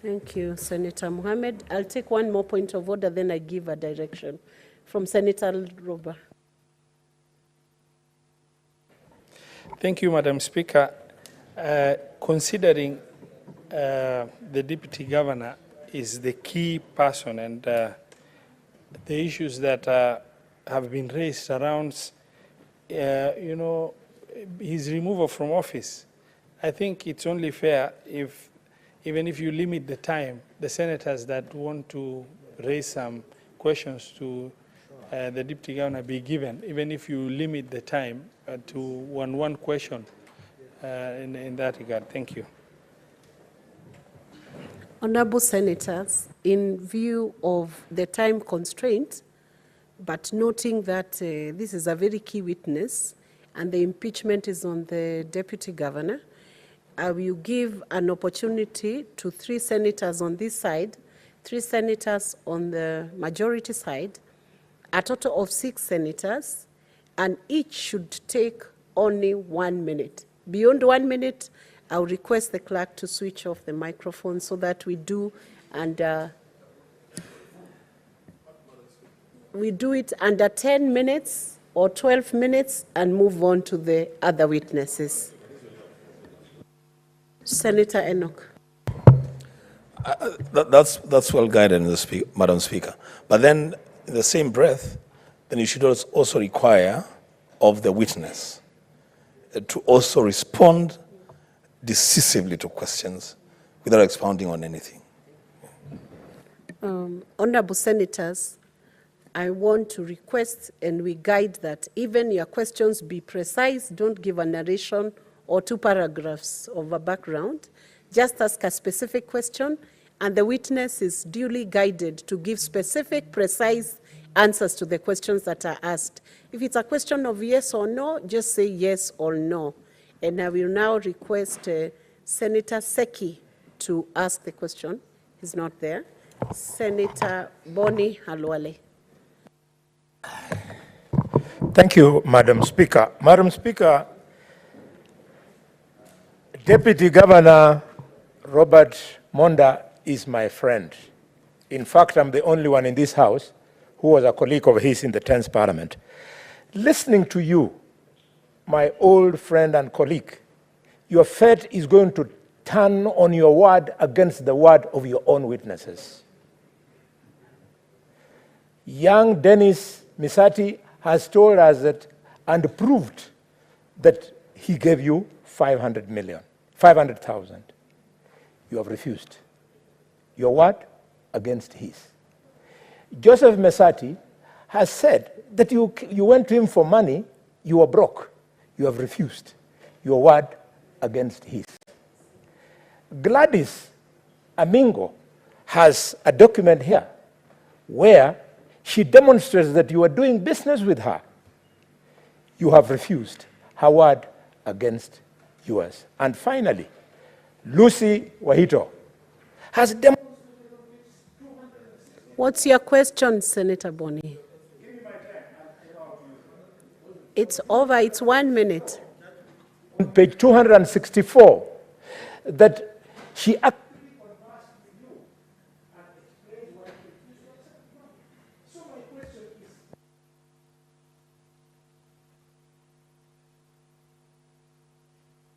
S2: Thank you, Senator Mohammed. I'll take one more point of order, then I give a direction. From Senator Roba.
S16: Thank you, Madam Speaker. Considering the Deputy Governor is the key person, and the issues that have been raised around, his removal from office, I think it's only fair if, even if you limit the time, the senators that want to raise some questions to the Deputy Governor be given, even if you limit the time to one question in that regard. Thank you.
S2: Honorable Senators, in view of the time constraint, but noting that this is a very key witness and the impeachment is on the Deputy Governor, I will give an opportunity to 3 senators on this side, 3 senators on the majority side, a total of 6 senators, and each should take only 1 minute. Beyond 1 minute, I'll request the clerk to switch off the microphone so that we do it under 10 minutes or 12 minutes and move on to the other witnesses. Senator Enoch.
S3: That's well guided, Madam Speaker. But then, in the same breath, then you should also require of the witness to also respond decisively to questions without expounding on anything.
S2: Honorable Senators, I want to request, and we guide that even your questions be precise, don't give a narration or 2 paragraphs of a background. Just ask a specific question, and the witness is duly guided to give specific, precise answers to the questions that are asked. If it's a question of yes or no, just say yes or no. And I will now request Senator Seki to ask the question. He's not there. Senator Boni Halwale.
S17: Thank you, Madam Speaker. Madam Speaker, Deputy Governor Robert Monda is my friend. In fact, I'm the only one in this House who was a colleague of his in the 10th Parliament. Listening to you, my old friend and colleague, your fate is going to turn on your word against the word of your own witnesses. Young Dennis Misati has told us that and proved that he gave you 500,000. You have refused. Your word against his. Joseph Mesati has said that you went to him for money, you were broke. You have refused. Your word against his. Gladys Amingo has a document here where she demonstrates that you are doing business with her. You have refused. Her word against yours. And finally, Lucy Wahito has demonstrated.
S2: What's your question, Senator Boni? It's over. It's 1 minute.
S17: On page 264, that she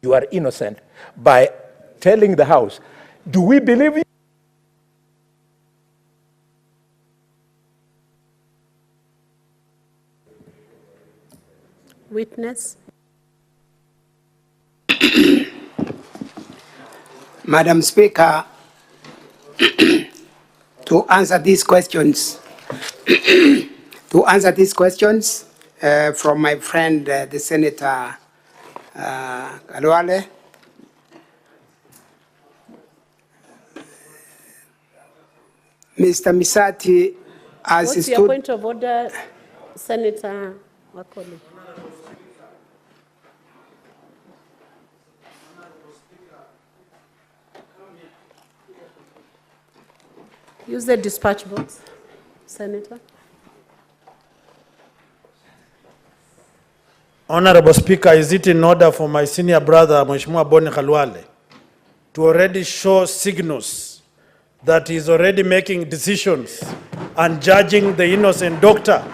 S17: you are innocent by telling the House, do we believe you?
S2: Witness.
S1: Madam Speaker, to answer these questions, from my friend, the Senator Kalwale, Mr. Misati, as
S2: What's your point of order, Senator Wakoli? Use the dispatch box, Senator.
S18: Honorable Speaker, is it in order for my senior brother, Mheshimiwa Boni Khalwale, to already show signals that he's already making decisions and judging the innocent doctor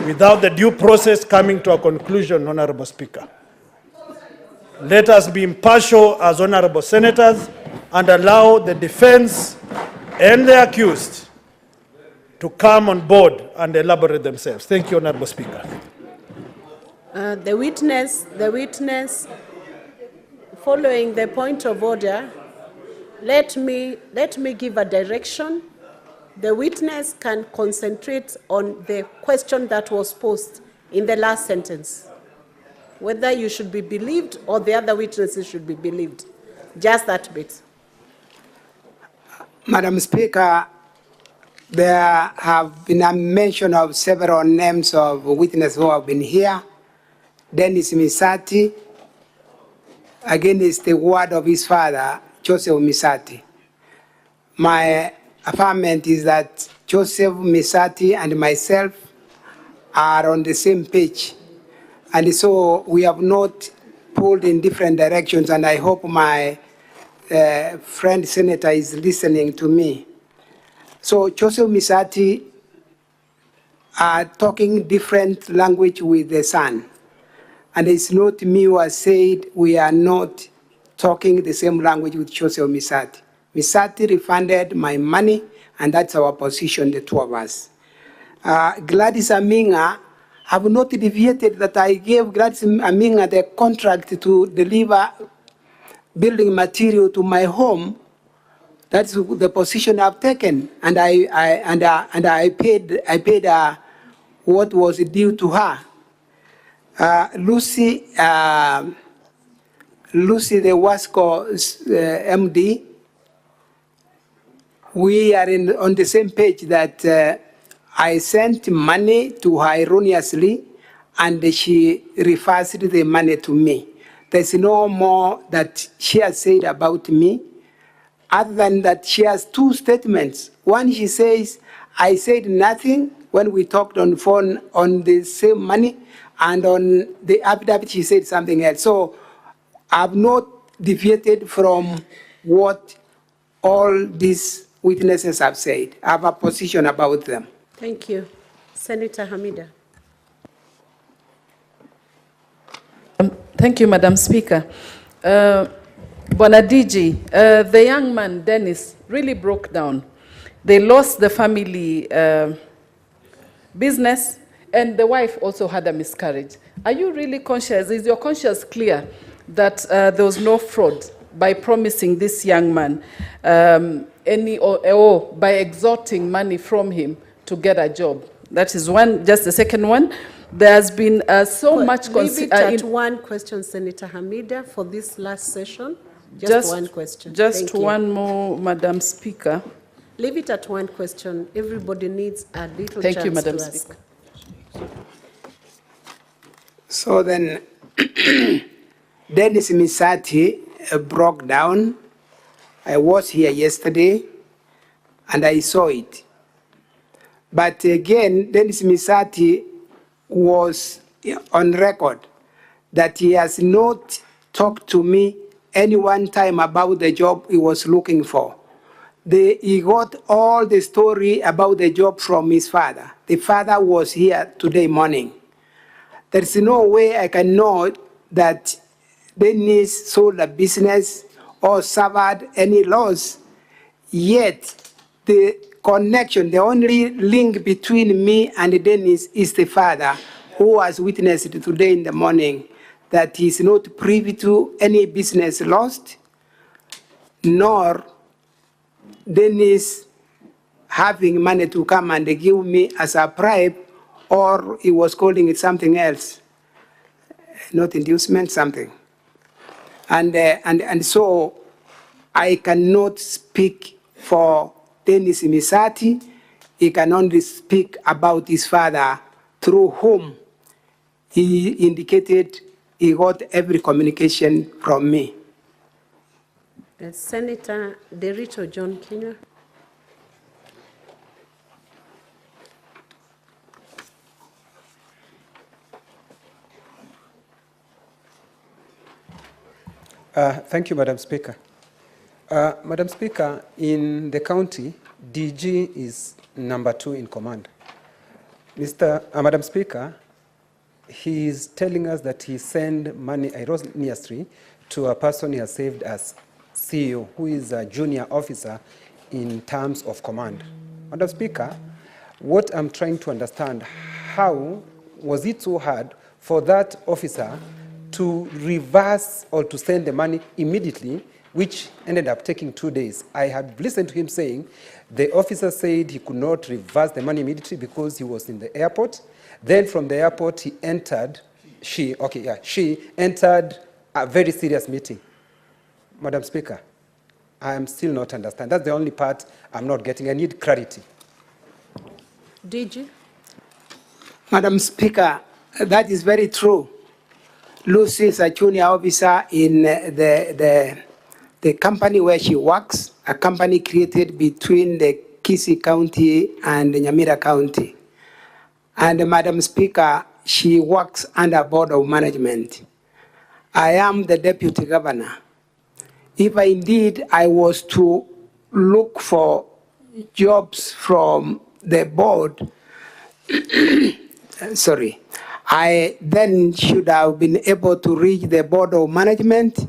S18: without the due process coming to a conclusion, Honorable Speaker? Let us be impartial as honorable senators and allow the defense and the accused to come on board and elaborate themselves. Thank you, Honorable Speaker.
S2: The witness, following the point of order, let me give a direction. The witness can concentrate on the question that was posed in the last sentence, whether you should be believed or the other witnesses should be believed. Just that bit.
S1: Madam Speaker, there have been a mention of several names of witnesses who have been here. Dennis Misati, against the word of his father, Joseph Misati. My affirmation is that Joseph Misati and myself are on the same page. And so we have not pulled in different directions, and I hope my friend senator is listening to me. So Joseph Misati are talking different language with the son. And it's not me who has said we are not talking the same language with Joseph Misati. Misati refunded my money, and that's our position, the two of us. Gladys Aminga have not deviated that I gave Gladys Aminga the contract to deliver building material to my home. That's the position I've taken, and I paid what was due to her. Lucy, the Wasco MD, we are on the same page that I sent money to her erroneously, and she refers the money to me. There's no more that she has said about me, other than that she has two statements. One, she says, I said nothing when we talked on phone on the same money, and on the affidavit she said something else. So I've not deviated from what all these witnesses have said. I have a position about them.
S2: Thank you. Senator Hamida.
S15: Thank you, Madam Speaker. Bonadiji, the young man, Dennis, really broke down. They lost the family business, and the wife also had a miscarriage. Are you really conscious? Is your conscience clear that there was no fraud by promising this young man or by extorting money from him to get a job? That is one. Just the second one. There's been so much...
S2: Leave it at one question, Senator Hamida, for this last session. Just one question.
S15: Just one more, Madam Speaker.
S2: Leave it at one question. Everybody needs a little
S15: chance
S2: to ask.
S15: Thank you, Madam Speaker.
S1: So then, Dennis Misati broke down. I was here yesterday, and I saw it. But again, Dennis Misati was on record that he has not talked to me any one time about the job he was looking for. He got all the story about the job from his father. The father was here today morning. There's no way I can know that Dennis sold a business or suffered any loss, yet the connection, the only link between me and Dennis is the father, who has witnessed today in the morning that he is not privy to any business lost, nor Dennis having money to come and give me as a bribe, or he was calling it something else, not inducement, something. And so I cannot speak for Dennis Misati. He can only speak about his father, through whom he indicated he got every communication from me.
S2: Senator Derito John Kenya.
S19: Thank you, Madam Speaker. Madam Speaker, in the county, DG is #2 in command. Madam Speaker, he is telling us that he sent money erroneously to a person he has saved as CEO, who is a junior officer in terms of command. Madam Speaker, what I'm trying to understand, how was it so hard for that officer to reverse or to send the money immediately, which ended up taking 2 days? I had listened to him saying the officer said he could not reverse the money immediately because he was in the airport. Then from the airport, she entered a very serious meeting. Madam Speaker, I am still not understanding. That's the only part I'm not getting. I need clarity.
S2: DG?
S1: Madam Speaker, that is very true. Lucy is a junior officer in the company where she works, a company created between the Kisii County and the Nyamira County. And Madam Speaker, she works under Board of Management. I am the Deputy Governor. If indeed I was to look for jobs from the board, sorry, I then should have been able to reach the board of management,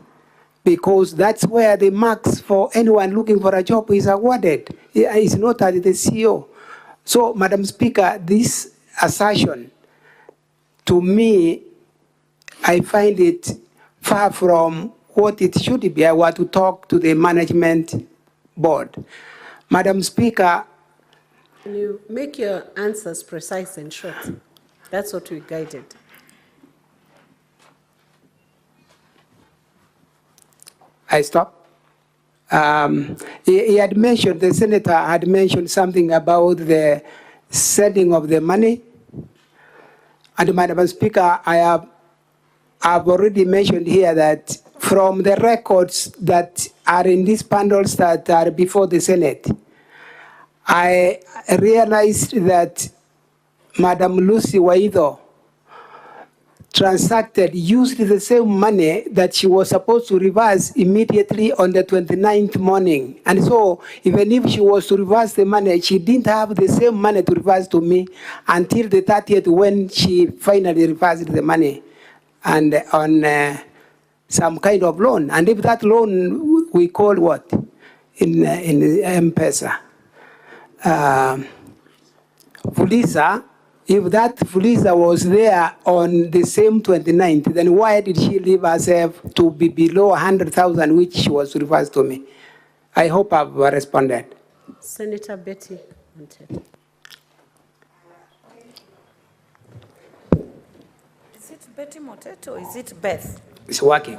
S1: because that's where the marks for anyone looking for a job is awarded. It's not at the CEO. So, Madam Speaker, this assertion, to me, I find it far from what it should be. I want to talk to the management board. Madam Speaker.
S2: Can you make your answers precise and short? That's what we guided.
S1: I stop. He had mentioned, the senator had mentioned something about the sending of the money. And Madam Speaker, I've already mentioned here that from the records that are in these bundles that are before the Senate, I realized that Madam Lucy Waido used the same money that she was supposed to reverse immediately on the 29th morning. And so even if she was to reverse the money, she didn't have the same money to reverse to me until the 30th when she finally reversed the money and on some kind of loan. And if that loan we call what? In M-Pesa. Fuliza, if that Fuliza was there on the same 29th, then why did she leave herself to be below 100,000, which she was reversed to me? I hope I've responded.
S2: Senator Betty.
S4: Is it Betty Moteto or is it Beth?
S1: It's working.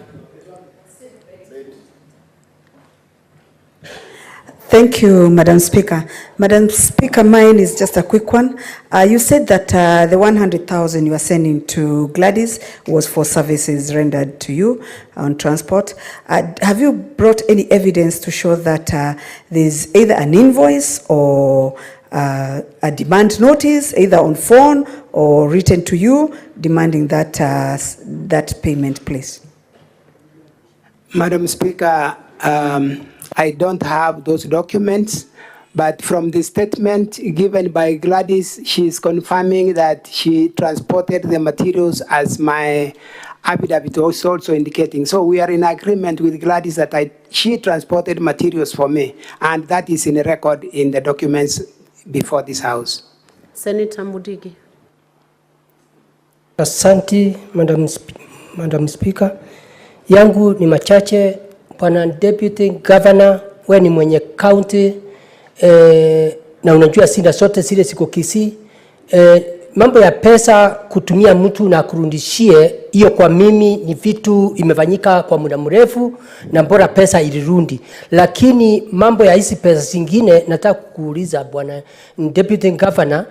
S20: Thank you, Madam Speaker. Madam Speaker, mine is just a quick one. You said that the 100,000 you are sending to Gladys was for services rendered to you on transport. Have you brought any evidence to show that there's either an invoice or a demand notice, either on phone or written to you, demanding that, that payment, please?
S1: Madam Speaker, I don't have those documents, but from the statement given by Gladys, she is confirming that she transported the materials as my affidavit was also indicating. So we are in agreement with Gladys that she transported materials for me, and that is in a record in the documents before this House.
S2: Senator Mudigi.
S21: Asante, Madam Speaker. Yangu ni machache. Bwana Deputy Governor, we ni mwenye county na unajua sina zote zile ziko Kisii. Mambo ya pesa kutumia mtu na kurudishie, hiyo kwa mimi ni vitu imefanyika kwa muda mrefu na bora pesa ilirundi. Lakini mambo ya hizi pesa zingine nataka kukuuliza Bwana Deputy Governor,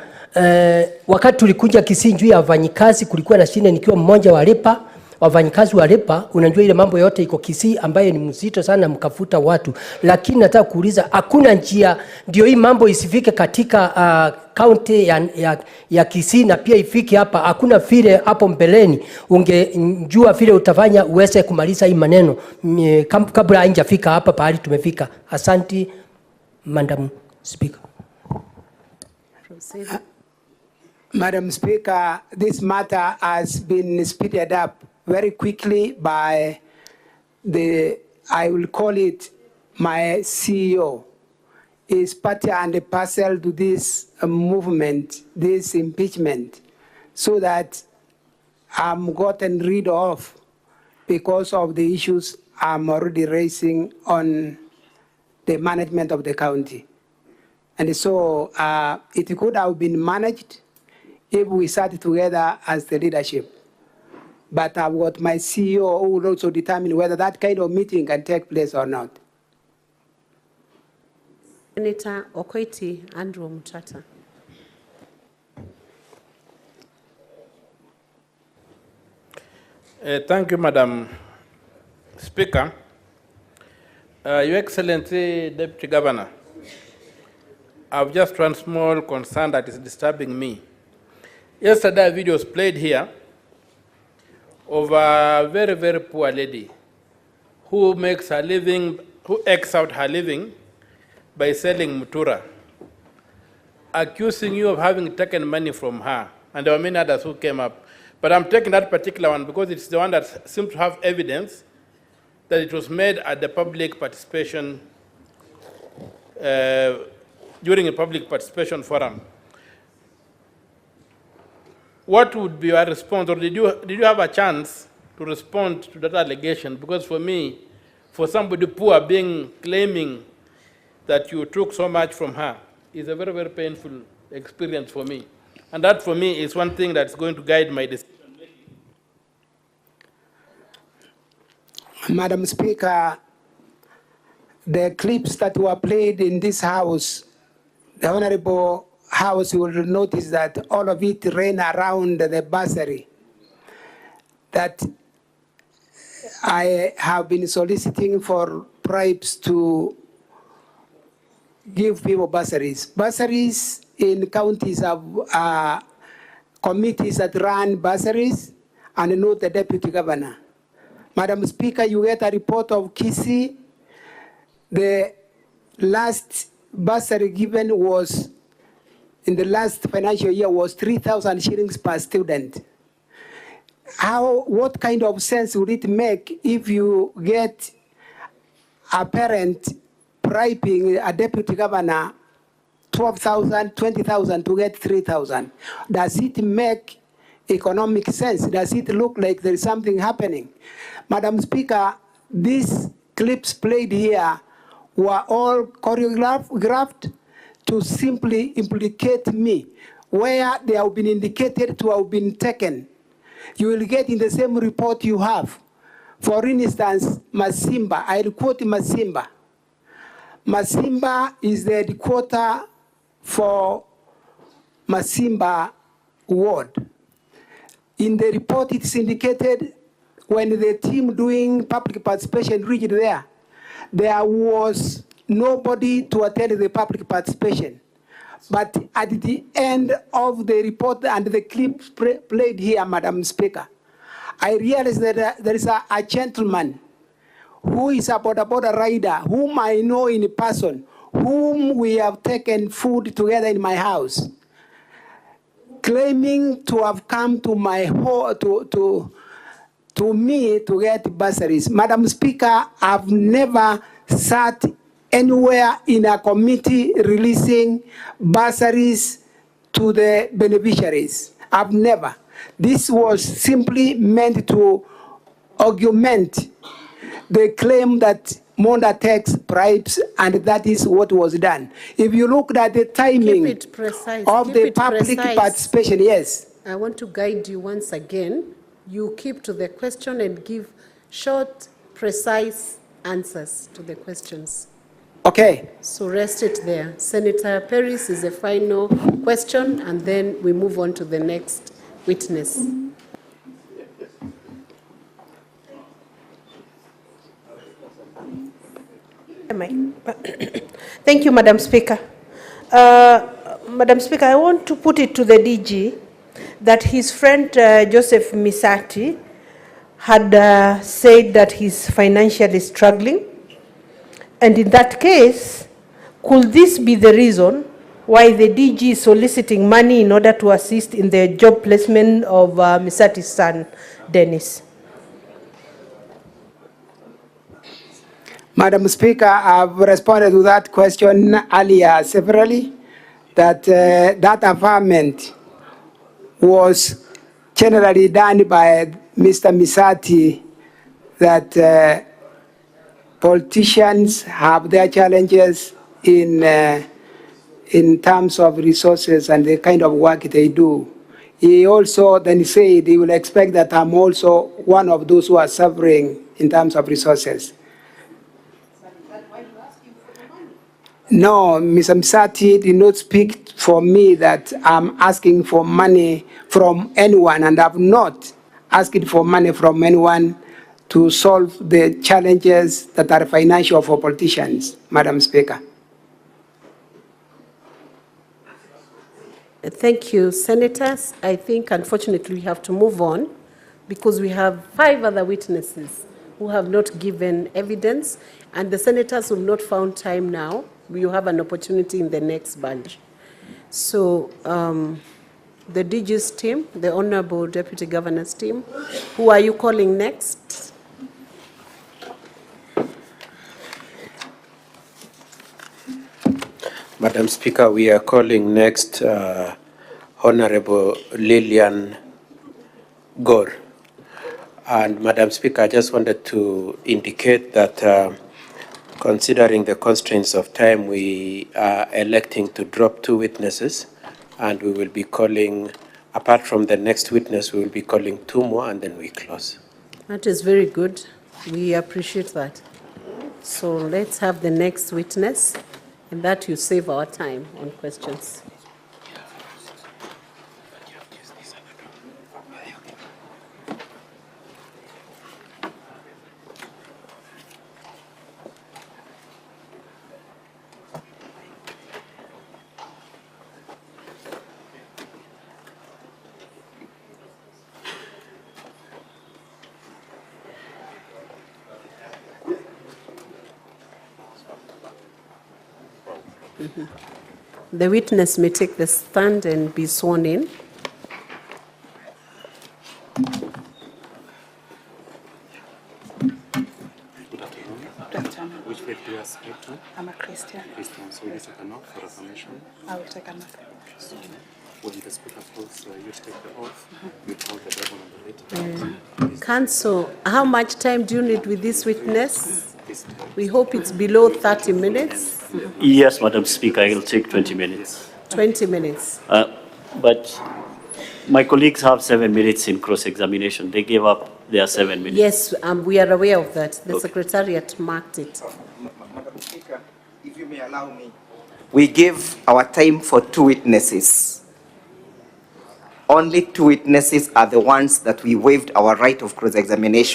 S21: wakati tulikuja Kisii juu ya wafanyikazi kulikuwa na shida nikiwa mmoja wa lipa wafanyikazi walipa, unajua ile mambo yote iko Kisii ambaye ni mzito sana mkafuta watu. Lakini nataka kuuliza, hakuna njia ndio hii mambo isifike katika county ya Kisii na pia ifike hapa? Hakuna vile hapo mbeleni ungejua vile utafanya uweze kumaliza hii maneno kabla haijafika hapa pahali tumefika? Asante, Madam Speaker.
S1: Madam Speaker, this matter has been speeded up very quickly by I will call it my CEO. Is part and parcel to this movement, this impeachment, so that I'm gotten rid of because of the issues I'm already raising on the management of the county. And so it could have been managed if we sat together as the leadership. But I've got my CEO who will also determine whether that kind of meeting can take place or not.
S2: Senator Okoiti Andrew Mutata.
S16: Thank you, Madam Speaker. Your Excellency, Deputy Governor, I have just one small concern that is disturbing me. Yesterday, a video was played here of a very, very poor lady who makes her living, who ekes out her living by selling mutura. accusing you of having taken money from her, and there were many others who came up. But I'm taking that particular one because it's the one that seems to have evidence that it was made at the public participation, during a public participation forum. What would be your response, or did you have a chance to respond to that allegation? Because for me, for somebody poor claiming that you took so much from her is a very, very painful experience for me. And that for me is one thing that's going to guide my decision.
S1: Madam Speaker, the clips that were played in this House, the Honorable House will notice that all of it ran around the bursary that I have been soliciting for bribes to give people bursaries. Bursaries in counties have committees that run bursaries and not the deputy governor. Madam Speaker, you get a report of Kisii. The last bursary given was, in the last financial year, was 3,000 shillings per student. What kind of sense would it make if you get a parent bribing a deputy governor 12,000, 20,000 to get 3,000? Does it make economic sense? Does it look like there is something happening? Madam Speaker, these clips played here were all choreographed to simply implicate me, where they have been indicated to have been taken. You will get in the same report you have. For instance, Masimba, I'll quote Masimba. Masimba is the headquarter for Masimba ward. In the report, it's indicated when the team doing public participation reached there, there was nobody to attend the public participation. But at the end of the report and the clip played here, Madam Speaker, I realized that there is a gentleman who is a border rider, whom I know in person, whom we have taken food together in my house, claiming to have come to my home, to me to get bursaries. Madam Speaker, I've never sat anywhere in a committee releasing bursaries to the beneficiaries. I've never. This was simply meant to augment the claim that Monda takes bribes, and that is what was done. If you look at the timing of the public participation, yes.
S2: I want to guide you once again. You keep to the question and give short, precise answers to the questions.
S1: Okay.
S2: So rest it there. Senator Paris is the final question, and then we move on to the next witness.
S5: Thank you, Madam Speaker. Madam Speaker, I want to put it to the DG that his friend Joseph Misati had said that he's financially struggling. And in that case, could this be the reason why the DG is soliciting money in order to assist in the job placement of Misati's son, Dennis?
S1: Madam Speaker, I've responded to that question earlier severally, that that assignment was generally done by Mr. Misati, that politicians have their challenges in terms of resources and the kind of work they do. He also then said he will expect that I'm also one of those who are suffering in terms of resources. No, Mr. Misati did not speak for me that I'm asking for money from anyone, and I've not asked for money from anyone to solve the challenges that are financial for politicians, Madam Speaker.
S2: Thank you, Senators. I think, unfortunately, we have to move on because we have 5 other witnesses who have not given evidence, and the Senators who have not found time now, you have an opportunity in the next bunch. So the DG's team, the Honorable Deputy Governor's team, who are you calling next?
S6: Madam Speaker, we are calling next Honorable Lillian Gore. And Madam Speaker, I just wanted to indicate that considering the constraints of time, we are electing to drop 2 witnesses, and we will be calling, apart from the next witness, we will be calling 2 more, and then we close.
S2: That is very good. We appreciate that. So let's have the next witness, and that you save our time on questions. The witness may take the stand and be sworn in.
S22: Which faith do you ascribe to?
S23: I'm a Christian.
S22: Christian. So you take an oath for affirmation?
S23: I will take an oath.
S22: So when the speaker calls you take the oath, you count the Bible on the right.
S2: Counsel, how much time do you need with this witness? We hope it's below 30 minutes.
S24: Yes, Madam Speaker, it will take 20 minutes.
S2: 20 minutes.
S24: But my colleagues have 7 minutes in cross-examination. They gave up their 7 minutes.
S2: Yes, we are aware of that. The Secretariat marked it.
S25: Madam Speaker, if you may allow me. We give our time for 2 witnesses. Only 2 witnesses are the ones that we waived our right of cross-examination.